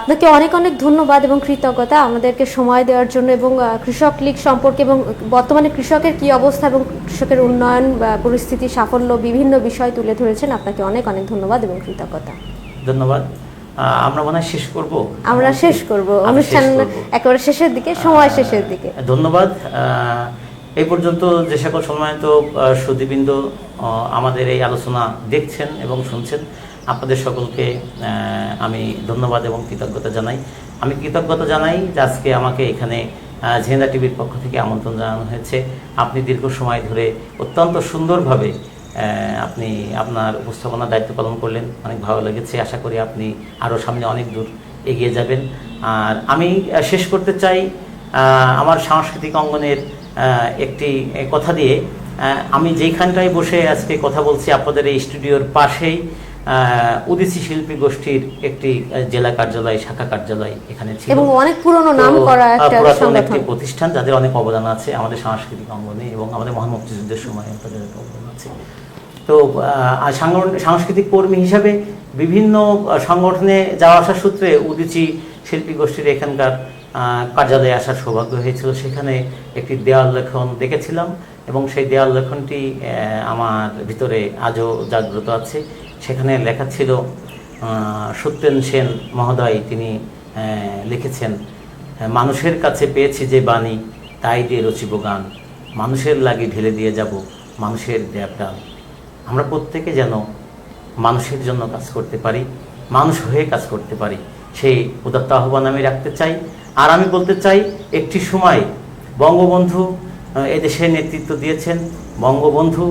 আপনাকে অনেক অনেক ধন্যবাদ এবং কৃতজ্ঞতা আমাদেরকে সময় দেওয়ার জন্য, এবং কৃষক লীগ সম্পর্কে এবং বর্তমানে কৃষকের কি অবস্থা এবং কৃষকের উন্নয়ন পরিস্থিতি সাফল্য বিভিন্ন বিষয় তুলে ধরেছেন। আপনাকে অনেক অনেক ধন্যবাদ এবং কৃতজ্ঞতা। ধন্যবাদ। আমরা মনে হয় শেষ করব। আমরা শেষ করব অনুষ্ঠান একেবারে শেষের দিকে, সময় শেষের দিকে। ধন্যবাদ। এই পর্যন্ত যে সকল সম্মানিত সুধীবৃন্দ আমাদের এই আলোচনা দেখছেন এবং শুনছেন, আপনাদের সকলকে আমি ধন্যবাদ এবং কৃতজ্ঞতা জানাই। আমি কৃতজ্ঞতা জানাই যে আজকে আমাকে এখানে ঝিনাইদহ টিভির পক্ষ থেকে আমন্ত্রণ জানানো হয়েছে। আপনি দীর্ঘ সময় ধরে অত্যন্ত সুন্দরভাবে আপনি আপনার উপস্থাপনার দায়িত্ব পালন করলেন, অনেক ভালো লেগেছে। আশা করি আপনি আরও সামনে অনেক দূর এগিয়ে যাবেন। আর আমি শেষ করতে চাই আমার সাংস্কৃতিক অঙ্গনের একটি কথা দিয়ে। আমি যেখানটায় বসে আজকে কথা বলছি আপনাদের এই স্টুডিওর পাশেই উদীচী শিল্পী গোষ্ঠীর একটি জেলা কার্যালয়, শাখা কার্যালয় এখানে ছিল এবং অনেক পুরনো নাম করা একটা একটি প্রতিষ্ঠান যাদের অনেক অবদান আছে আমাদের সাংস্কৃতিক অঙ্গনে এবং আমাদের মহান মুক্তিযুদ্ধের সময় তাদের অবদান আছে। তো সাংস্কৃতিক কর্মী হিসাবে বিভিন্ন সংগঠনে যাওয়া আসার সূত্রে উদীচী শিল্পী গোষ্ঠীর এখানকার কার্যালয়ে আসার সৌভাগ্য হয়েছিল। সেখানে একটি দেওয়াল লেখন দেখেছিলাম এবং সেই দেওয়াল লেখনটি আমার ভিতরে আজও জাগ্রত আছে। সেখানে লেখা ছিল সত্যেন সেন মহোদয়, তিনি লিখেছেন, মানুষের কাছে পেয়েছি যে বাণী তাই দিয়ে রচিব গান, মানুষের লাগি ঢেলে দিয়ে যাব মানুষের দেবদান। আমরা প্রত্যেকে যেন মানুষের জন্য কাজ করতে পারি, মানুষ হয়ে কাজ করতে পারি, সেই উদাত্ত আহ্বান আমি রাখতে চাই। আর আমি বলতে চাই, একটি সময় বঙ্গবন্ধু এদেশের নেতৃত্ব দিয়েছেন, বঙ্গবন্ধু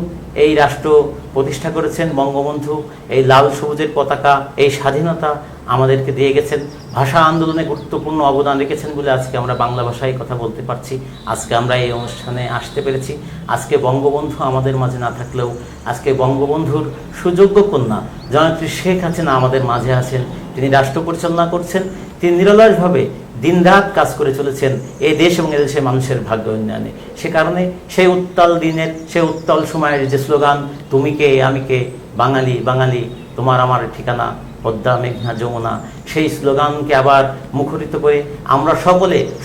এই রাষ্ট্র প্রতিষ্ঠা করেছেন, বঙ্গবন্ধু এই লাল সবুজের পতাকা, এই স্বাধীনতা আমাদেরকে দিয়ে গেছেন। ভাষা আন্দোলনে গুরুত্বপূর্ণ অবদান রেখেছেন বলে আজকে আমরা বাংলা ভাষায় কথা বলতে পারছি, আজকে আমরা এই অনুষ্ঠানে আসতে পেরেছি। আজকে বঙ্গবন্ধু আমাদের মাঝে না থাকলেও আজকে বঙ্গবন্ধুর সুযোগ্য কন্যা জননেত্রী শেখ হাসিনা আমাদের মাঝে আছেন। তিনি রাষ্ট্র পরিচালনা করছেন, তিনি নিরলসভাবে দিনরাত কাজ করে চলেছেন এই দেশ এবং এদেশের মানুষের ভাগ্য উন্নয়নে। সে কারণে সেই উত্তাল দিনের, সেই উত্তাল সময়ের যে স্লোগান, তুমি কে আমি কে, বাঙালি বাঙালি তোমার আমার ঠিকানা, পদ্মা মেঘনা যমুনা, সেই স্লোগানকে আবার মুখরিত করে আমরা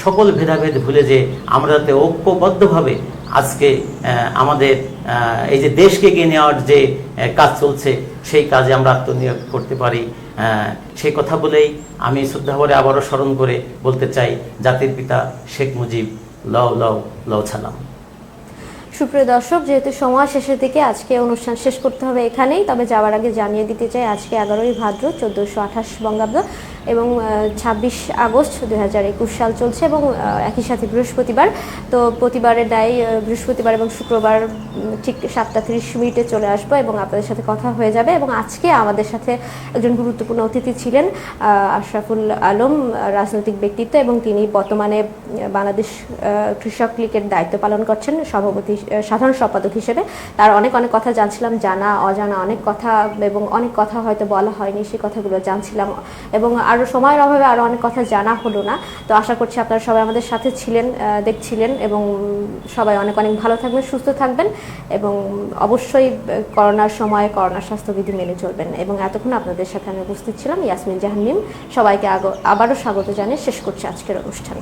সকল ভেদাভেদ ভুলে যে আমরা যাতে ঐক্যবদ্ধভাবে আজকে আমাদের এই যে দেশকে এগিয়ে নেওয়ার যে কাজ চলছে সেই কাজে আমরা আত্মনিয়োগ করতে পারি, সেই কথা বলেই আমি শ্রদ্ধাভরে আবারও স্মরণ করে বলতে চাই, জাতির পিতা শেখ মুজিব, লও লও লও ছালাম। সুপ্রিয় দর্শক, যেহেতু সময় শেষের দিকে আজকে অনুষ্ঠান শেষ করতে হবে এখানেই, তবে যাওয়ার আগে জানিয়ে দিতে চাই আজকে 11ই ভাদ্র 1428 বঙ্গাব্দ এবং 26 আগস্ট 2021 সাল চলছে এবং একই সাথে বৃহস্পতিবার। তো প্রতিবারের ন্যায় বৃহস্পতিবার এবং শুক্রবার ঠিক 7:30 চলে আসবো এবং আপনাদের সাথে কথা হয়ে যাবে। এবং আজকে আমাদের সাথে একজন গুরুত্বপূর্ণ অতিথি ছিলেন আশরাফুল আলম, রাজনৈতিক ব্যক্তিত্ব, এবং তিনি বর্তমানে বাংলাদেশ কৃষক লীগের দায়িত্ব পালন করছেন সাধারণ সম্পাদক হিসেবে। তার অনেক কথা জানছিলাম, জানা অজানা অনেক কথা, এবং অনেক কথা হয়তো বলা হয়নি, সেই কথাগুলো জানছিলাম এবং আরও সময়ের অভাবে আরও অনেক কথা জানা হলো না। তো আশা করছি আপনারা সবাই আমাদের সাথে ছিলেন, দেখছিলেন, এবং সবাই অনেক ভালো থাকবেন, সুস্থ থাকবেন এবং অবশ্যই করোনার সময় করোনা স্বাস্থ্যবিধি মেনে চলবেন। এবং এতক্ষণ আপনাদের সাথে আমি উপস্থিত ছিলাম ইয়াসমিন জাহান মিম। সবাইকে আবারও স্বাগত জানিয়ে শেষ করছি আজকের অনুষ্ঠান।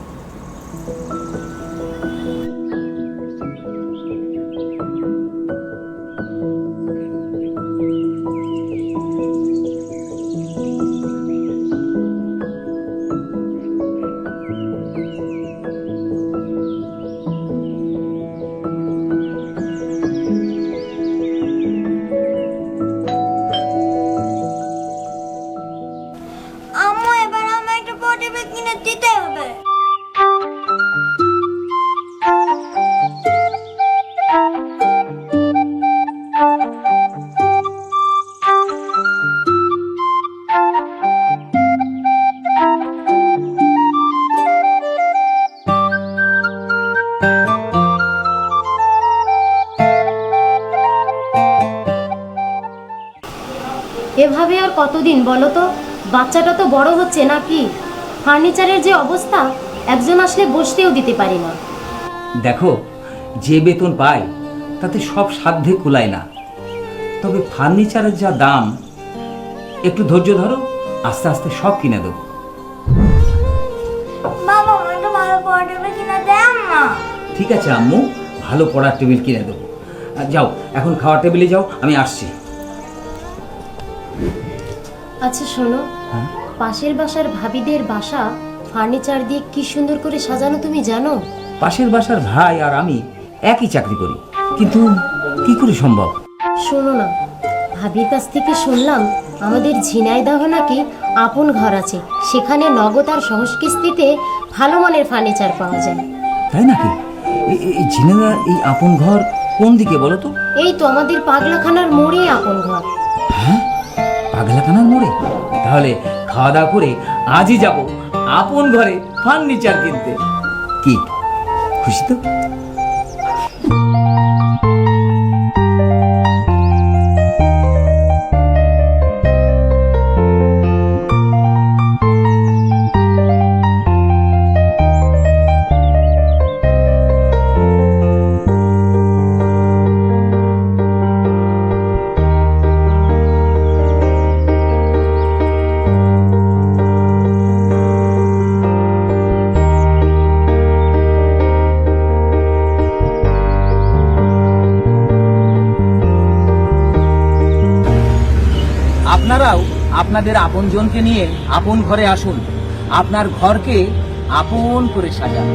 কতদিন বলো তো? বাচ্চাটা তো বড় হচ্ছে নাকি? ফার্নিচারের যে অবস্থা, একজন আসলে বসতেও দিতে পারি না। দেখো, যে বেতন পাই তাতে সব সাধ্যে কুলায় না। তবে ফার্নিচারের যা দাম, একটু ধৈর্য ধরো, আস্তে আস্তে সব কিনে দেবো। বাবা আমাকে ভালো পড়া টেবিল কিনে দেন না। ঠিক আছে আম্মু, ভালো পড়ার টেবিল কিনে দেবো। যাও এখন খাওয়ার টেবিলে যাও, আমি আসছি। আচ্ছা শোনো, হ্যাঁ? পাশের বাসার ভাবিদের বাসা ফার্নিচার দিয়ে কি সুন্দর করে সাজানো, তুমি জানো? পাশের বাসার ভাই আর আমি একই চাকরি করি, কিন্তু কি করে সম্ভব? শোনো না, ভাবির কাছ থেকে শুনলাম আমাদের ঝিনাইদহ নাকি আপন ঘর আছে, সেখানে নগদ আর সহজ কিস্তিতে ভালো মানের ফার্নিচার পাওয়া যায়। তাই নাকি? এই ঝিনাইদহ এই আপন ঘর কোন দিকে বলো তো? এই তো আমাদের পাগলাখানার মোড়ে আপন ঘর। হ্যাঁ, পাগলাখানার মোড়ে? তাহলে খাওয়া দাওয়া করে আজই যাব আপন ঘরে ফার্নিচার কিনতে। কি খুশি তো? আপনারাও আপনাদের আপনজনকে নিয়ে আপন ঘরে আসুন, আপনার ঘরকে আপন করে সাজান।